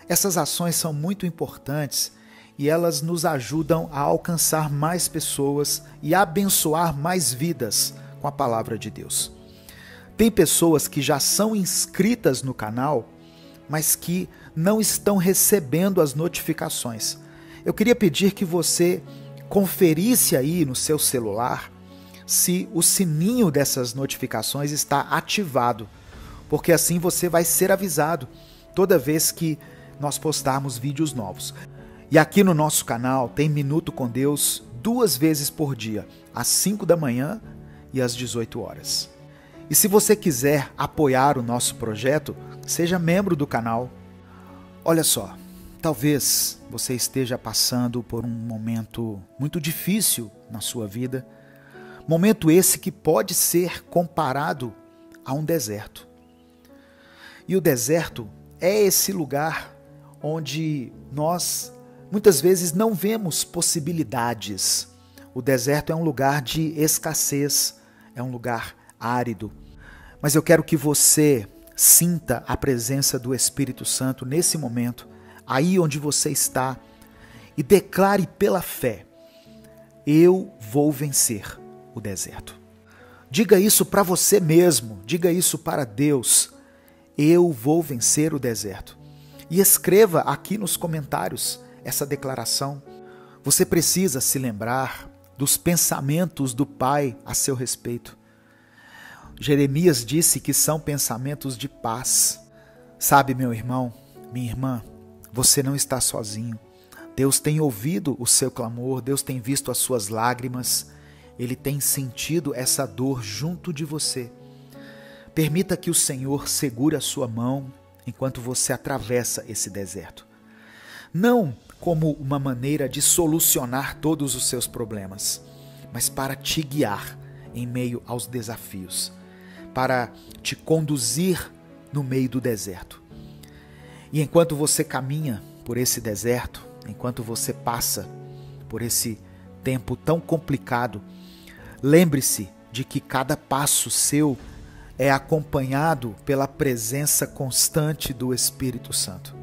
Essas ações são muito importantes e elas nos ajudam a alcançar mais pessoas e a abençoar mais vidas com a palavra de Deus. Tem pessoas que já são inscritas no canal, mas que não estão recebendo as notificações. Eu queria pedir que você conferisse aí no seu celular se o sininho dessas notificações está ativado, porque assim você vai ser avisado toda vez que nós postarmos vídeos novos. E aqui no nosso canal tem Minuto com Deus 2 vezes por dia, às 5 da manhã e às 18 horas. E se você quiser apoiar o nosso projeto, seja membro do canal. Olha só, talvez você esteja passando por um momento muito difícil na sua vida, Momento esse que pode ser comparado a um deserto. E o deserto é esse lugar onde nós muitas vezes não vemos possibilidades. O deserto é um lugar de escassez, é um lugar árido. Mas eu quero que você sinta a presença do Espírito Santo nesse momento, aí onde você está, e declare pela fé: eu vou vencer o deserto. Diga isso para você mesmo, diga isso para Deus: eu vou vencer o deserto. E escreva aqui nos comentários essa declaração. Você precisa se lembrar dos pensamentos do Pai a seu respeito. Jeremias disse que são pensamentos de paz. Sabe, meu irmão, minha irmã, você não está sozinho. Deus tem ouvido o seu clamor, Deus tem visto as suas lágrimas, Ele tem sentido essa dor junto de você. Permita que o Senhor segure a sua mão enquanto você atravessa esse deserto. Não como uma maneira de solucionar todos os seus problemas, mas para te guiar em meio aos desafios, para te conduzir no meio do deserto. E enquanto você caminha por esse deserto, enquanto você passa por esse tempo tão complicado, lembre-se de que cada passo seu é acompanhado pela presença constante do Espírito Santo.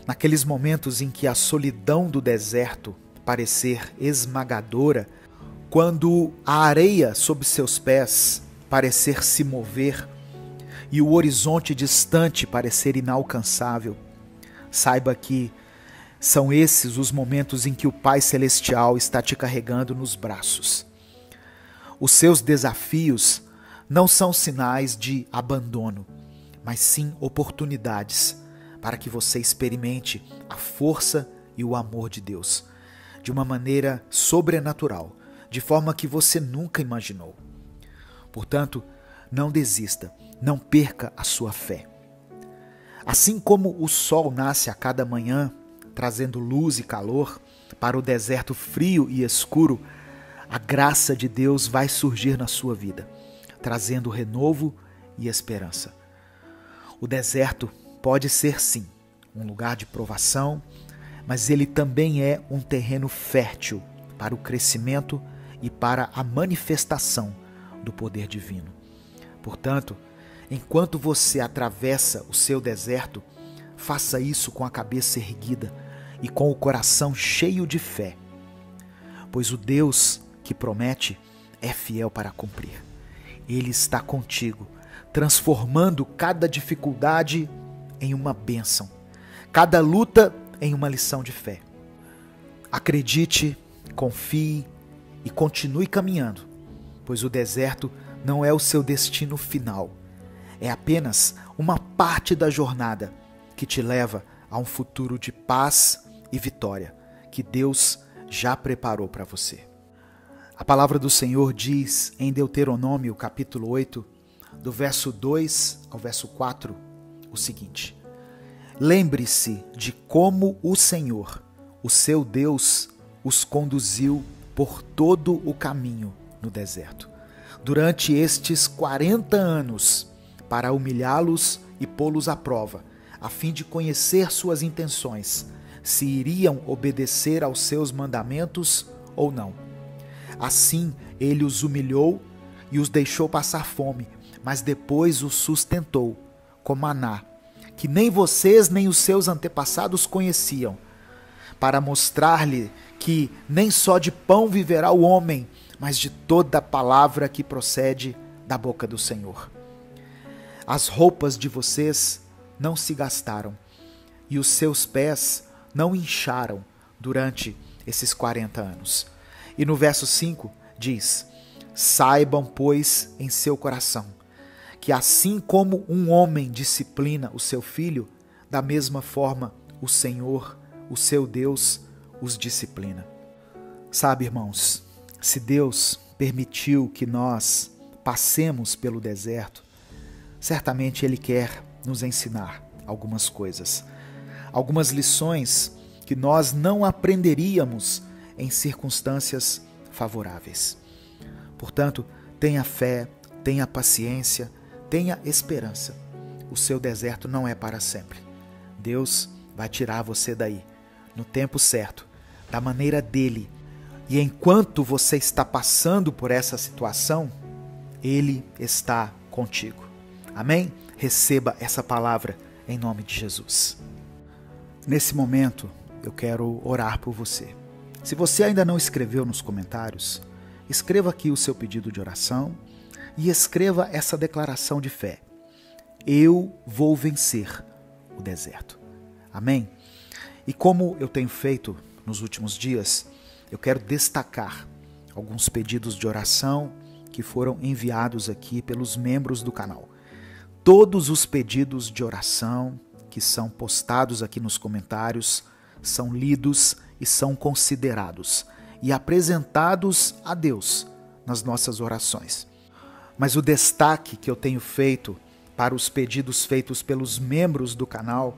Naqueles momentos em que a solidão do deserto parecer esmagadora, quando a areia sob seus pés parecer se mover e o horizonte distante parecer inalcançável, saiba que são esses os momentos em que o Pai Celestial está te carregando nos braços. Os seus desafios não são sinais de abandono, mas sim oportunidades para que você experimente a força e o amor de Deus de uma maneira sobrenatural, de forma que você nunca imaginou. Portanto, não desista, não perca a sua fé. Assim como o sol nasce a cada manhã, trazendo luz e calor para o deserto frio e escuro, a graça de Deus vai surgir na sua vida, trazendo renovo e esperança. O deserto pode ser, sim, um lugar de provação, mas ele também é um terreno fértil para o crescimento e para a manifestação do poder divino. Portanto, enquanto você atravessa o seu deserto, faça isso com a cabeça erguida e com o coração cheio de fé, pois o Deus que promete é fiel para cumprir. Ele está contigo, transformando cada dificuldade em uma bênção, cada luta em uma lição de fé. Acredite, confie e continue caminhando, pois o deserto não é o seu destino final, é apenas uma parte da jornada que te leva a um futuro de paz e vitória que Deus já preparou para você. A palavra do Senhor diz em Deuteronômio capítulo 8, do verso 2 ao verso 4, o seguinte: lembre-se de como o Senhor, o seu Deus, os conduziu por todo o caminho no deserto, durante estes 40 anos, para humilhá-los e pô-los à prova, a fim de conhecer suas intenções, se iriam obedecer aos seus mandamentos ou não. Assim ele os humilhou e os deixou passar fome, mas depois os sustentou com maná, que nem vocês nem os seus antepassados conheciam, para mostrar-lhe que nem só de pão viverá o homem, mas de toda a palavra que procede da boca do Senhor. As roupas de vocês não se gastaram, e os seus pés não incharam durante esses 40 anos. E no verso 5 diz: saibam, pois, em seu coração, que assim como um homem disciplina o seu filho, da mesma forma o Senhor, o seu Deus, os disciplina. Sabe, irmãos, se Deus permitiu que nós passemos pelo deserto, certamente Ele quer nos ensinar algumas coisas, algumas lições que nós não aprenderíamos em circunstâncias favoráveis. Portanto, tenha fé, tenha paciência, tenha esperança. O seu deserto não é para sempre. Deus vai tirar você daí, no tempo certo, da maneira dele. E enquanto você está passando por essa situação, Ele está contigo. Amém? Receba essa palavra em nome de Jesus. Nesse momento, eu quero orar por você. Se você ainda não escreveu nos comentários, escreva aqui o seu pedido de oração e escreva essa declaração de fé. Eu vou vencer o deserto. Amém? E como eu tenho feito nos últimos dias, eu quero destacar alguns pedidos de oração que foram enviados aqui pelos membros do canal. Todos os pedidos de oração que são postados aqui nos comentários são lidos e são considerados e apresentados a Deus nas nossas orações. Mas o destaque que eu tenho feito para os pedidos feitos pelos membros do canal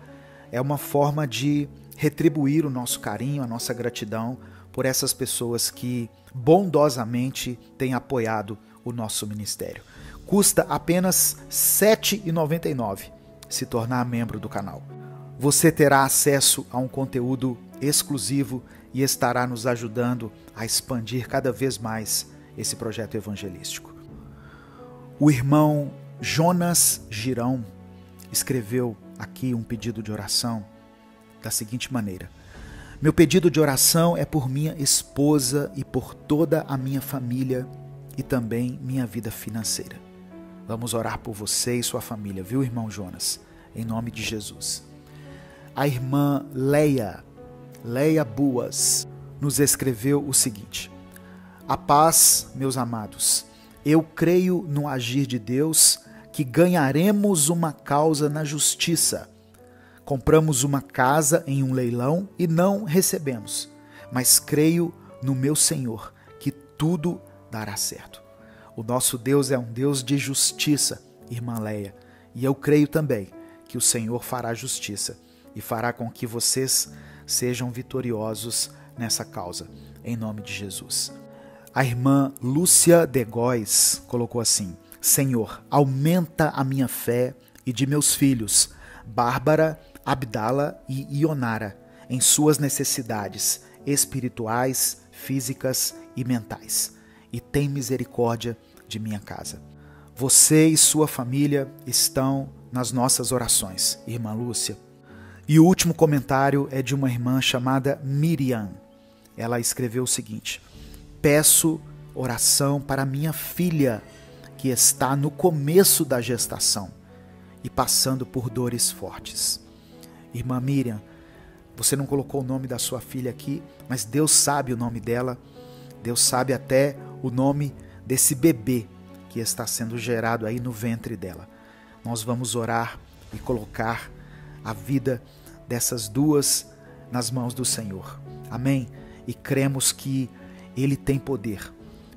é uma forma de retribuir o nosso carinho, a nossa gratidão por essas pessoas que bondosamente têm apoiado o nosso ministério. Custa apenas R$ 7,99 se tornar membro do canal. Você terá acesso a um conteúdo exclusivo e estará nos ajudando a expandir cada vez mais esse projeto evangelístico. O irmão Jonas Girão escreveu aqui um pedido de oração da seguinte maneira: meu pedido de oração é por minha esposa e por toda a minha família e também minha vida financeira. Vamos orar por você e sua família, viu, irmão Jonas? Em nome de Jesus. A irmã Leia Buas, nos escreveu o seguinte: a paz, meus amados, eu creio no agir de Deus que ganharemos uma causa na justiça. Compramos uma casa em um leilão e não recebemos, mas creio no meu Senhor que tudo dará certo. O nosso Deus é um Deus de justiça, irmã Leia, e eu creio também que o Senhor fará justiça e fará com que vocês sejam vitoriosos nessa causa, em nome de Jesus. A irmã Lúcia de Góes colocou assim: Senhor, aumenta a minha fé e de meus filhos, Bárbara, Abdala e Ionara, em suas necessidades espirituais, físicas e mentais, e tem misericórdia de minha casa. Você e sua família estão nas nossas orações, irmã Lúcia. E o último comentário é de uma irmã chamada Miriam. Ela escreveu o seguinte: peço oração para minha filha, que está no começo da gestação e passando por dores fortes. Irmã Miriam, você não colocou o nome da sua filha aqui, mas Deus sabe o nome dela, Deus sabe até o nome desse bebê que está sendo gerado aí no ventre dela. Nós vamos orar e colocar a vida dessas duas nas mãos do Senhor. Amém? E cremos que Ele tem poder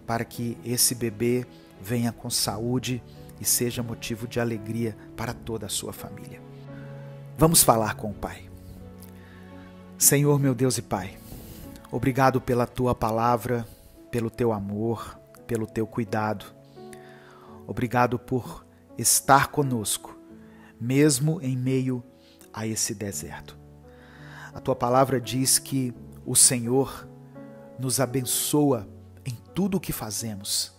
para que esse bebê venha com saúde e seja motivo de alegria para toda a sua família. Vamos falar com o Pai. Senhor, meu Deus e Pai, obrigado pela Tua palavra, pelo Teu amor, pelo Teu cuidado. Obrigado por estar conosco, mesmo em meio a esse deserto. A Tua palavra diz que o Senhor nos abençoa em tudo o que fazemos.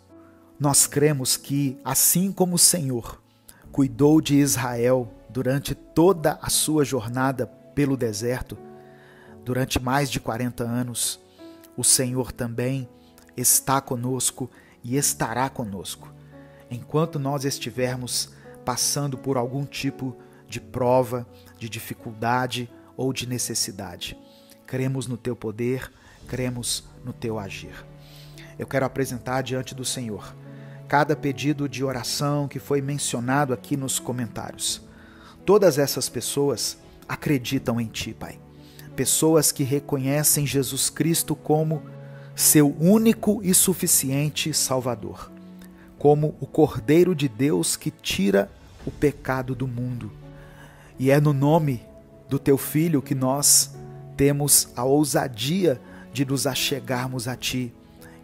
Nós cremos que, assim como o Senhor cuidou de Israel durante toda a sua jornada pelo deserto, durante mais de 40 anos, o Senhor também está conosco e estará conosco, enquanto nós estivermos passando por algum tipo de prova, de dificuldade ou de necessidade. Cremos no Teu poder, cremos no Teu agir. Eu quero apresentar diante do Senhor cada pedido de oração que foi mencionado aqui nos comentários. Todas essas pessoas acreditam em Ti, Pai. Pessoas que reconhecem Jesus Cristo como seu único e suficiente Salvador, como o Cordeiro de Deus que tira o pecado do mundo. E é no nome do Teu Filho que nós temos a ousadia de nos achegarmos a Ti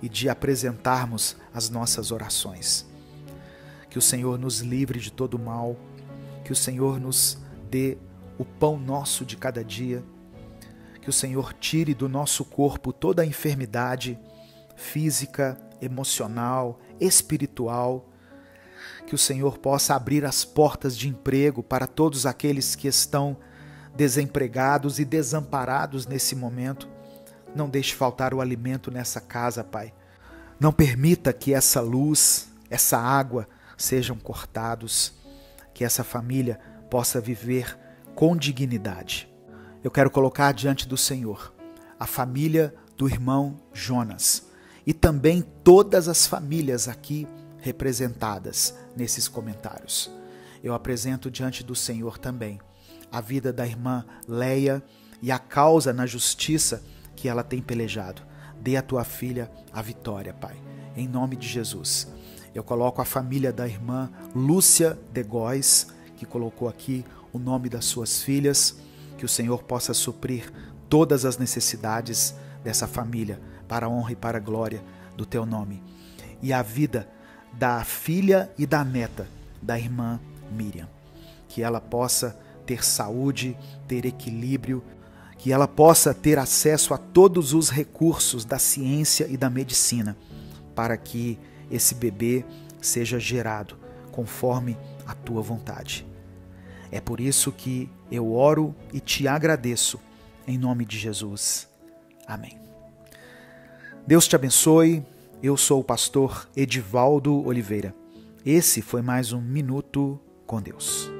e de apresentarmos as nossas orações. Que o Senhor nos livre de todo mal, que o Senhor nos dê o pão nosso de cada dia, que o Senhor tire do nosso corpo toda a enfermidade física, emocional, espiritual, que o Senhor possa abrir as portas de emprego para todos aqueles que estão desempregados e desamparados nesse momento. Não deixe faltar o alimento nessa casa, Pai. Não permita que essa luz, essa água sejam cortados, que essa família possa viver com dignidade. Eu quero colocar diante do Senhor a família do irmão Jonas e também todas as famílias aqui representadas nesses comentários. Eu apresento diante do Senhor também a vida da irmã Leia e a causa na justiça que ela tem pelejado. Dê à tua filha a vitória, Pai, em nome de Jesus. Eu coloco a família da irmã Lúcia de Góes, que colocou aqui o nome das suas filhas, que o Senhor possa suprir todas as necessidades dessa família, para a honra e para a glória do teu nome. E a vida da filha e da neta da irmã Miriam, que ela possa ter saúde, ter equilíbrio, que ela possa ter acesso a todos os recursos da ciência e da medicina, para que esse bebê seja gerado conforme a tua vontade. É por isso que eu oro e te agradeço, em nome de Jesus. Amém. Deus te abençoe. Eu sou o pastor Edivaldo Oliveira. Esse foi mais um Minuto com Deus.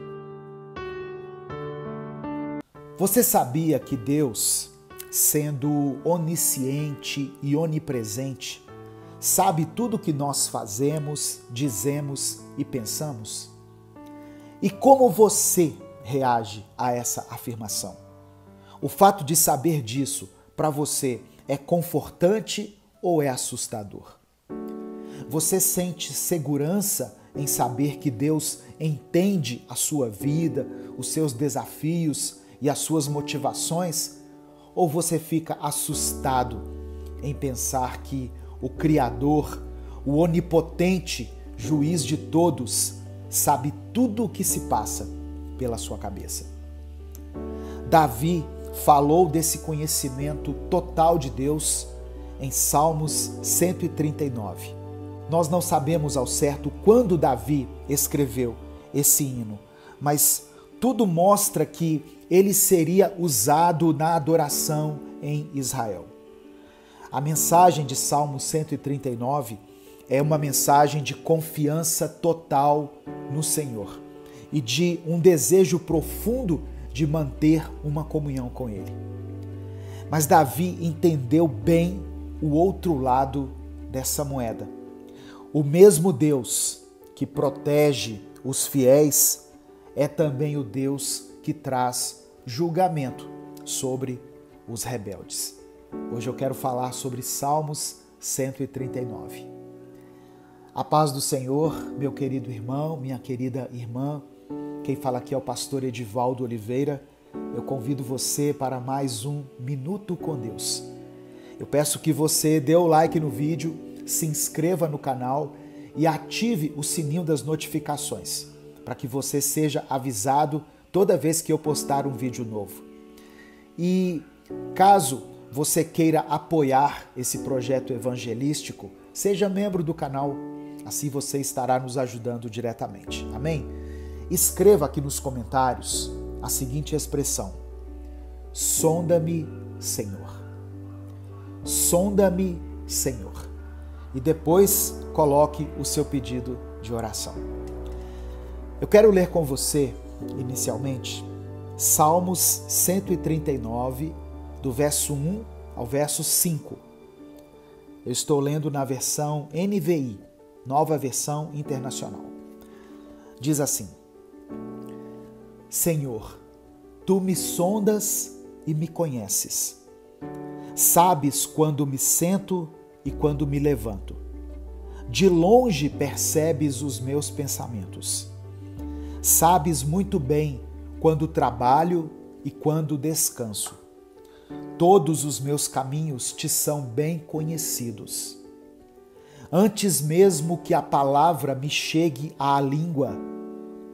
Você sabia que Deus, sendo onisciente e onipresente, sabe tudo o que nós fazemos, dizemos e pensamos? E como você reage a essa afirmação? O fato de saber disso, para você, é confortante ou é assustador? Você sente segurança em saber que Deus entende a sua vida, os seus desafios e as suas motivações? Ou você fica assustado em pensar que o Criador, o onipotente juiz de todos, sabe tudo o que se passa pela sua cabeça? Davi falou desse conhecimento total de Deus em Salmos 139. Nós não sabemos ao certo quando Davi escreveu esse hino, mas tudo mostra que ele seria usado na adoração em Israel. A mensagem de Salmo 139 é uma mensagem de confiança total no Senhor e de um desejo profundo de manter uma comunhão com Ele. Mas Davi entendeu bem o outro lado dessa moeda. O mesmo Deus que protege os fiéis é também o Deus que traz julgamento sobre os rebeldes. Hoje eu quero falar sobre Salmos 139. A paz do Senhor, meu querido irmão, minha querida irmã. Quem fala aqui é o pastor Edivaldo Oliveira. Eu convido você para mais um Minuto com Deus. Eu peço que você dê o like no vídeo, se inscreva no canal e ative o sininho das notificações, para que você seja avisado toda vez que eu postar um vídeo novo. E caso você queira apoiar esse projeto evangelístico, seja membro do canal, assim você estará nos ajudando diretamente. Amém? Escreva aqui nos comentários a seguinte expressão: sonda-me, Senhor. Sonda-me, Senhor. E depois coloque o seu pedido de oração. Eu quero ler com você, inicialmente, Salmos 139, do verso 1 ao verso 5. Eu estou lendo na versão NVI, Nova Versão Internacional. Diz assim: Senhor, Tu me sondas e me conheces. Sabes quando me sento e quando me levanto. De longe percebes os meus pensamentos. Sabes muito bem quando trabalho e quando descanso. Todos os meus caminhos te são bem conhecidos. Antes mesmo que a palavra me chegue à língua,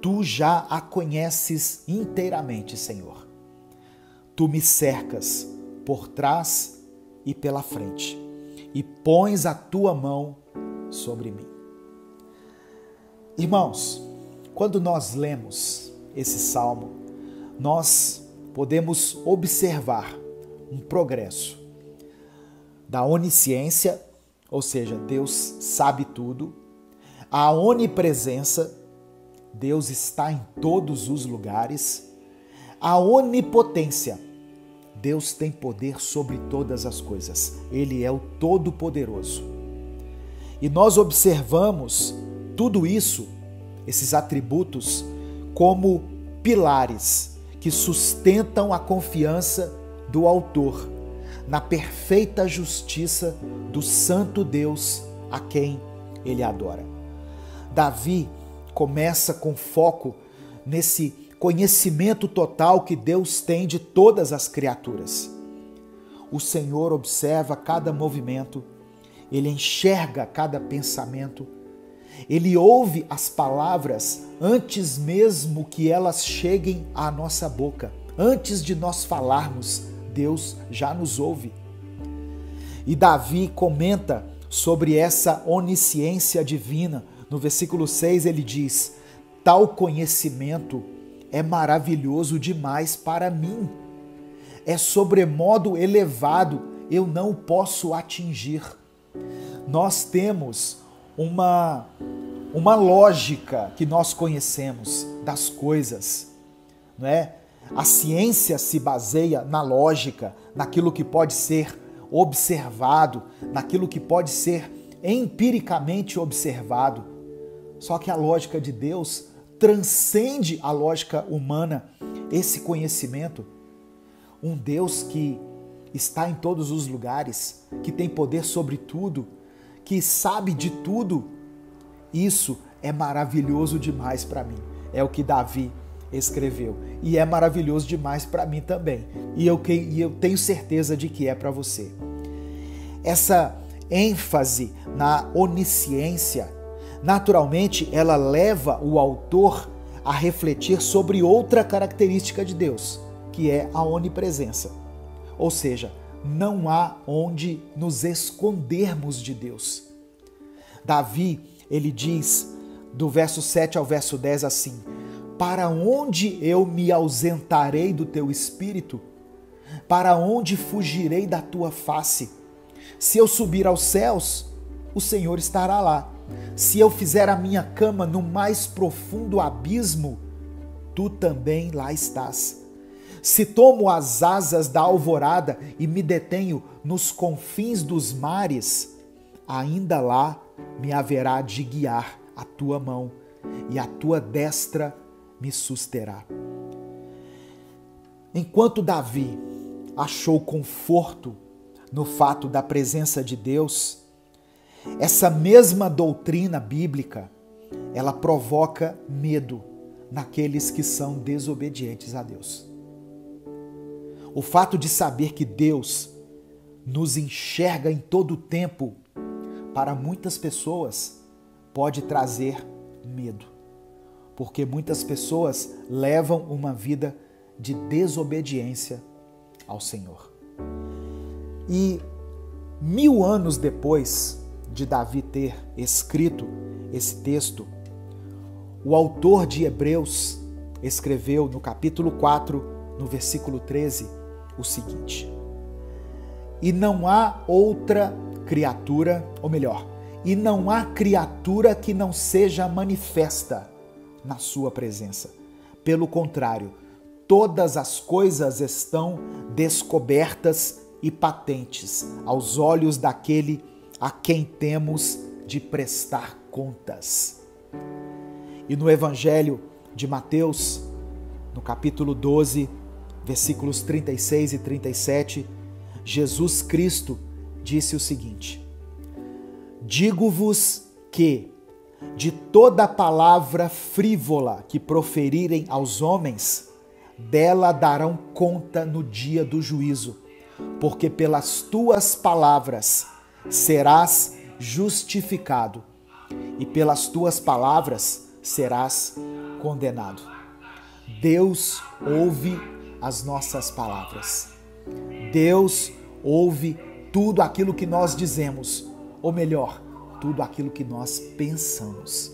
tu já a conheces inteiramente, Senhor. Tu me cercas por trás e pela frente, e pões a tua mão sobre mim. Irmãos, quando nós lemos esse salmo, nós podemos observar um progresso da onisciência, ou seja, Deus sabe tudo, a onipresença, Deus está em todos os lugares, a onipotência, Deus tem poder sobre todas as coisas, Ele é o Todo-Poderoso. E nós observamos tudo isso, esses atributos, como pilares que sustentam a confiança do autor na perfeita justiça do santo Deus a quem ele adora. Davi começa com foco nesse conhecimento total que Deus tem de todas as criaturas. O Senhor observa cada movimento, ele enxerga cada pensamento, ele ouve as palavras antes mesmo que elas cheguem à nossa boca. Antes de nós falarmos, Deus já nos ouve. E Davi comenta sobre essa onisciência divina. No versículo 6 ele diz: tal conhecimento é maravilhoso demais para mim. É sobremodo elevado, eu não posso atingir. Nós temos uma lógica que nós conhecemos das coisas, não é? A ciência se baseia na lógica, naquilo que pode ser observado, naquilo que pode ser empiricamente observado. Só que a lógica de Deus transcende a lógica humana, esse conhecimento. Um Deus que está em todos os lugares, que tem poder sobre tudo, que sabe de tudo. Isso é maravilhoso demais para mim. É o que Davi escreveu. E é maravilhoso demais para mim também. E eu tenho certeza de que é para você. Essa ênfase na onisciência, naturalmente, ela leva o autor a refletir sobre outra característica de Deus, que é a onipresença. Ou seja, não há onde nos escondermos de Deus. Davi, ele diz, do verso 7 ao verso 10 assim: para onde eu me ausentarei do teu espírito? Para onde fugirei da tua face? Se eu subir aos céus, o Senhor estará lá. Se eu fizer a minha cama no mais profundo abismo, tu também lá estás. Se tomo as asas da alvorada e me detenho nos confins dos mares, ainda lá me haverá de guiar a tua mão e a tua destra me susterá. Enquanto Davi achou conforto no fato da presença de Deus, essa mesma doutrina bíblica, ela provoca medo naqueles que são desobedientes a Deus. O fato de saber que Deus nos enxerga em todo o tempo, para muitas pessoas, pode trazer medo. Porque muitas pessoas levam uma vida de desobediência ao Senhor. E 1000 anos depois de Davi ter escrito esse texto, o autor de Hebreus escreveu no capítulo 4, no versículo 13, o seguinte: e não há outra criatura, ou melhor, e não há criatura que não seja manifesta na sua presença. Pelo contrário, todas as coisas estão descobertas e patentes aos olhos daquele a quem temos de prestar contas. E no Evangelho de Mateus, no capítulo 12, versículos 36 e 37, Jesus Cristo disse o seguinte: digo-vos que, de toda palavra frívola que proferirem aos homens, dela darão conta no dia do juízo, porque pelas tuas palavras serás justificado, e pelas tuas palavras serás condenado. Deus ouve as nossas palavras. Deus ouve tudo aquilo que nós dizemos, ou melhor, tudo aquilo que nós pensamos.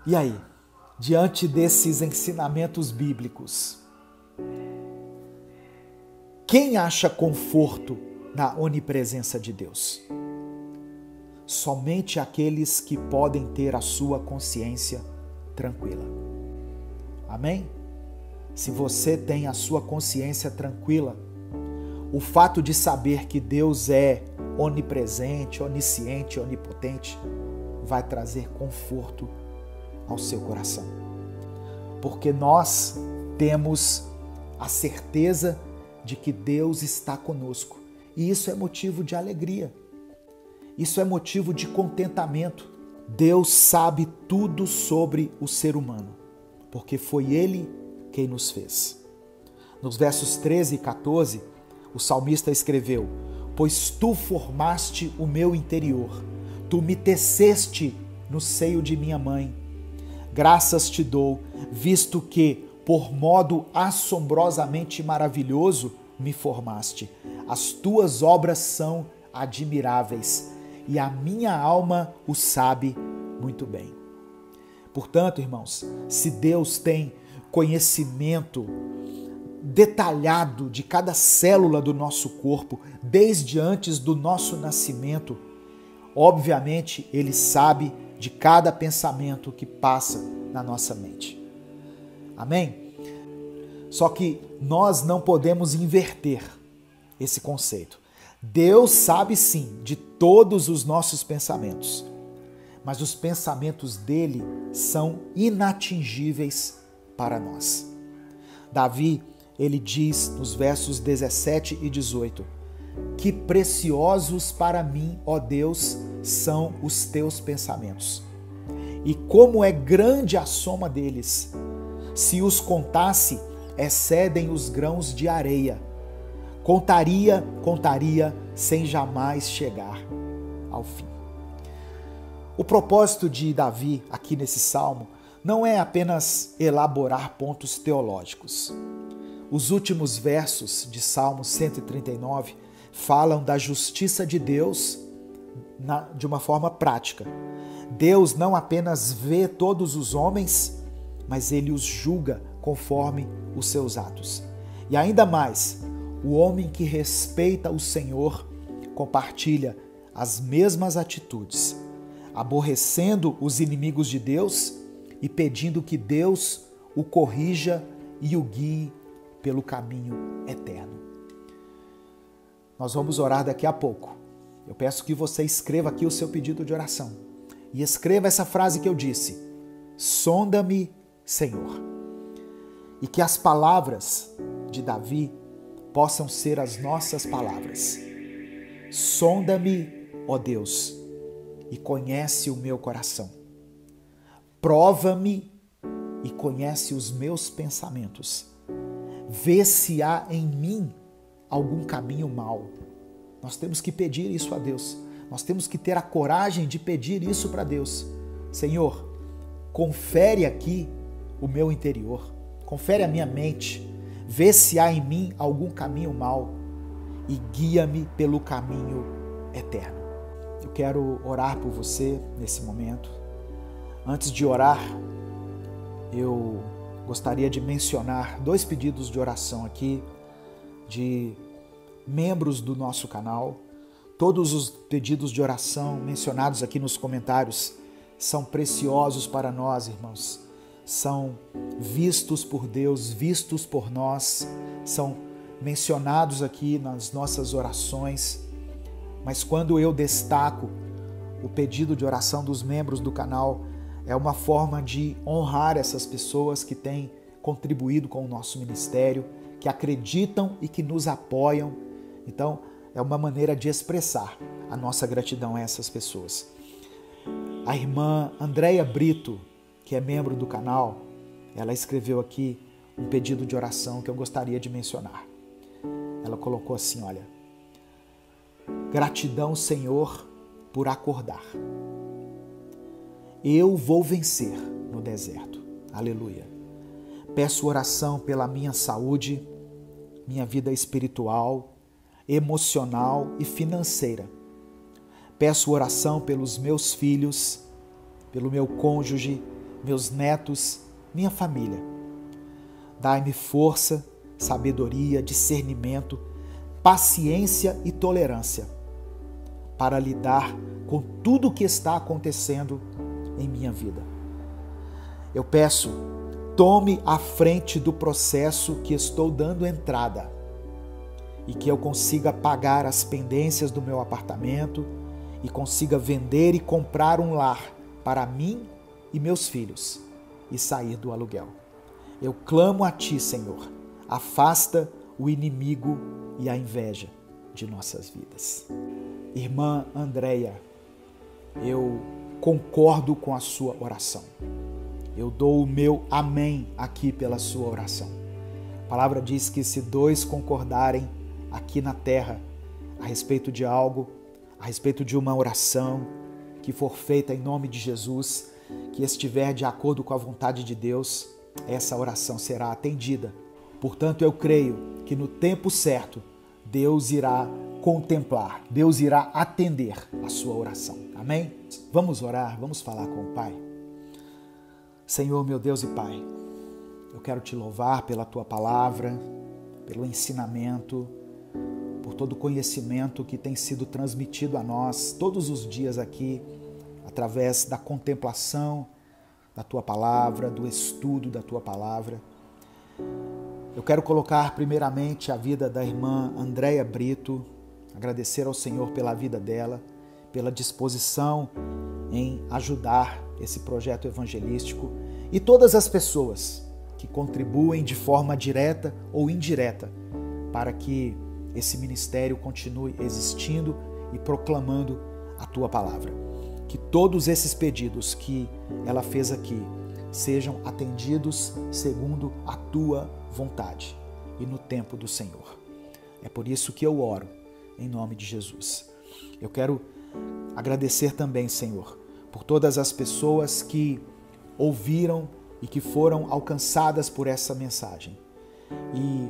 E aí, diante desses ensinamentos bíblicos, quem acha conforto na onipresença de Deus? Somente aqueles que podem ter a sua consciência tranquila. Amém? Se você tem a sua consciência tranquila, o fato de saber que Deus é onipresente, onisciente, onipotente, vai trazer conforto ao seu coração. Porque nós temos a certeza de que Deus está conosco. E isso é motivo de alegria. Isso é motivo de contentamento. Deus sabe tudo sobre o ser humano, porque foi Ele quem nos fez. Nos versos 13 e 14, o salmista escreveu: pois tu formaste o meu interior, tu me teceste no seio de minha mãe. Graças te dou, visto que, por modo assombrosamente maravilhoso, me formaste. As tuas obras são admiráveis, e a minha alma o sabe muito bem. Portanto, irmãos, se Deus tem conhecimento detalhado de cada célula do nosso corpo, desde antes do nosso nascimento, obviamente Ele sabe de cada pensamento que passa na nossa mente. Amém? Só que nós não podemos inverter esse conceito. Deus sabe sim de todos os nossos pensamentos, mas os pensamentos dele são inatingíveis para nós. Davi, ele diz nos versos 17 e 18: que preciosos para mim, ó Deus, são os teus pensamentos, e como é grande a soma deles. Se os contasse, excedem os grãos de areia. Contaria, sem jamais chegar ao fim. O propósito de Davi aqui nesse salmo não é apenas elaborar pontos teológicos. Os últimos versos de Salmo 139 falam da justiça de Deus de uma forma prática. Deus não apenas vê todos os homens, mas Ele os julga conforme os seus atos. E ainda mais, o homem que respeita o Senhor compartilha as mesmas atitudes, aborrecendo os inimigos de Deus e pedindo que Deus o corrija e o guie pelo caminho eterno. Nós vamos orar daqui a pouco. Eu peço que você escreva aqui o seu pedido de oração e escreva essa frase que eu disse: sonda-me, Senhor. E que as palavras de Davi possam ser as nossas palavras. Sonda-me, ó Deus, e conhece o meu coração. Prova-me e conhece os meus pensamentos. Vê se há em mim algum caminho mau. Nós temos que pedir isso a Deus. Nós temos que ter a coragem de pedir isso para Deus. Senhor, confere aqui o meu interior. Confere a minha mente. Vê se há em mim algum caminho mau e guia-me pelo caminho eterno. Eu quero orar por você nesse momento. Antes de orar, eu gostaria de mencionar 2 pedidos de oração aqui de membros do nosso canal. Todos os pedidos de oração mencionados aqui nos comentários são preciosos para nós, irmãos. São vistos por Deus, vistos por nós, são mencionados aqui nas nossas orações. Mas quando eu destaco o pedido de oração dos membros do canal, é uma forma de honrar essas pessoas que têm contribuído com o nosso ministério, que acreditam e que nos apoiam. Então, é uma maneira de expressar a nossa gratidão a essas pessoas. A irmã Andréia Brito, que é membro do canal, ela escreveu aqui um pedido de oração que eu gostaria de mencionar. Ela colocou assim, olha: Gratidão, Senhor, por acordar. Eu vou vencer no deserto. Aleluia. Peço oração pela minha saúde, minha vida espiritual, emocional e financeira. Peço oração pelos meus filhos, pelo meu cônjuge, meus netos, minha família. Dai-me força, sabedoria, discernimento, paciência e tolerância para lidar com tudo o que está acontecendo em minha vida. Eu peço, tome a frente do processo que estou dando entrada e que eu consiga pagar as pendências do meu apartamento e consiga vender e comprar um lar para mim e meus filhos e sair do aluguel. Eu clamo a Ti, Senhor, afasta o inimigo e a inveja de nossas vidas. Irmã Andréia, eu concordo com a sua oração. Eu dou o meu amém aqui pela sua oração. A palavra diz que se dois concordarem aqui na terra a respeito de algo, a respeito de uma oração que for feita em nome de Jesus, que estiver de acordo com a vontade de Deus, essa oração será atendida. Portanto, eu creio que no tempo certo, Deus irá contemplar, Deus irá atender a sua oração. Amém? Vamos orar, vamos falar com o Pai. Senhor, meu Deus e Pai, eu quero Te louvar pela Tua palavra, pelo ensinamento, por todo o conhecimento que tem sido transmitido a nós todos os dias aqui, através da contemplação da Tua palavra, do estudo da Tua palavra. Eu quero colocar primeiramente a vida da irmã Andréia Brito, agradecer ao Senhor pela vida dela, pela disposição em ajudar esse projeto evangelístico e todas as pessoas que contribuem de forma direta ou indireta para que esse ministério continue existindo e proclamando a Tua palavra. Que todos esses pedidos que ela fez aqui sejam atendidos segundo a Tua vontade e no tempo do Senhor. É por isso que eu oro em nome de Jesus. Eu quero agradecer também, Senhor, por todas as pessoas que ouviram e que foram alcançadas por essa mensagem. E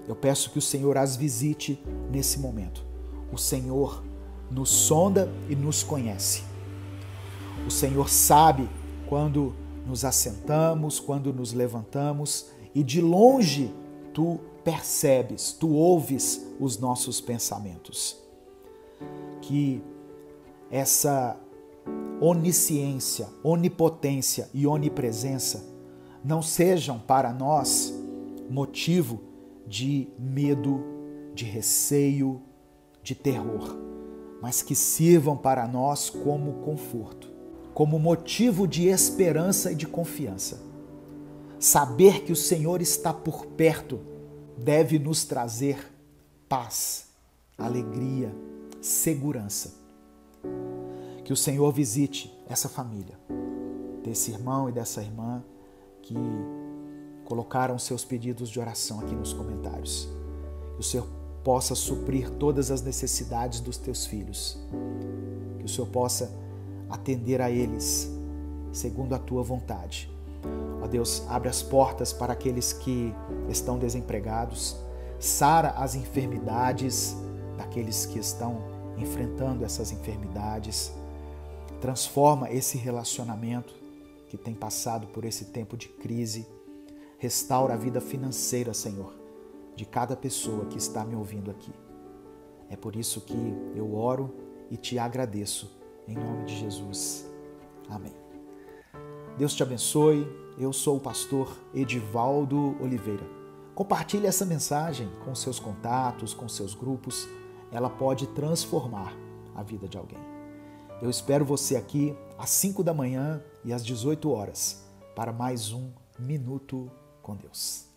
eu peço que o Senhor as visite nesse momento. O Senhor nos sonda e nos conhece. O Senhor sabe quando nos assentamos, quando nos levantamos, e de longe Tu percebes, Tu ouves os nossos pensamentos. Que essa onisciência, onipotência e onipresença não sejam para nós motivo de medo, de receio, de terror, mas que sirvam para nós como conforto, como motivo de esperança e de confiança. Saber que o Senhor está por perto deve nos trazer paz, alegria, segurança. Que o Senhor visite essa família, desse irmão e dessa irmã que colocaram seus pedidos de oração aqui nos comentários. Que o Senhor possa suprir todas as necessidades dos Teus filhos. Que o Senhor possa atender a eles segundo a Tua vontade. Ó Deus, abre as portas para aqueles que estão desempregados, sara as enfermidades daqueles que estão enfrentando essas enfermidades, transforma esse relacionamento que tem passado por esse tempo de crise, restaura a vida financeira, Senhor, de cada pessoa que está me ouvindo aqui. É por isso que eu oro e Te agradeço, em nome de Jesus. Amém. Deus te abençoe. Eu sou o pastor Edivaldo Oliveira. Compartilhe essa mensagem com seus contatos, com seus grupos. Ela pode transformar a vida de alguém. Eu espero você aqui às 5 da manhã e às 18 horas para mais um Minuto com Deus.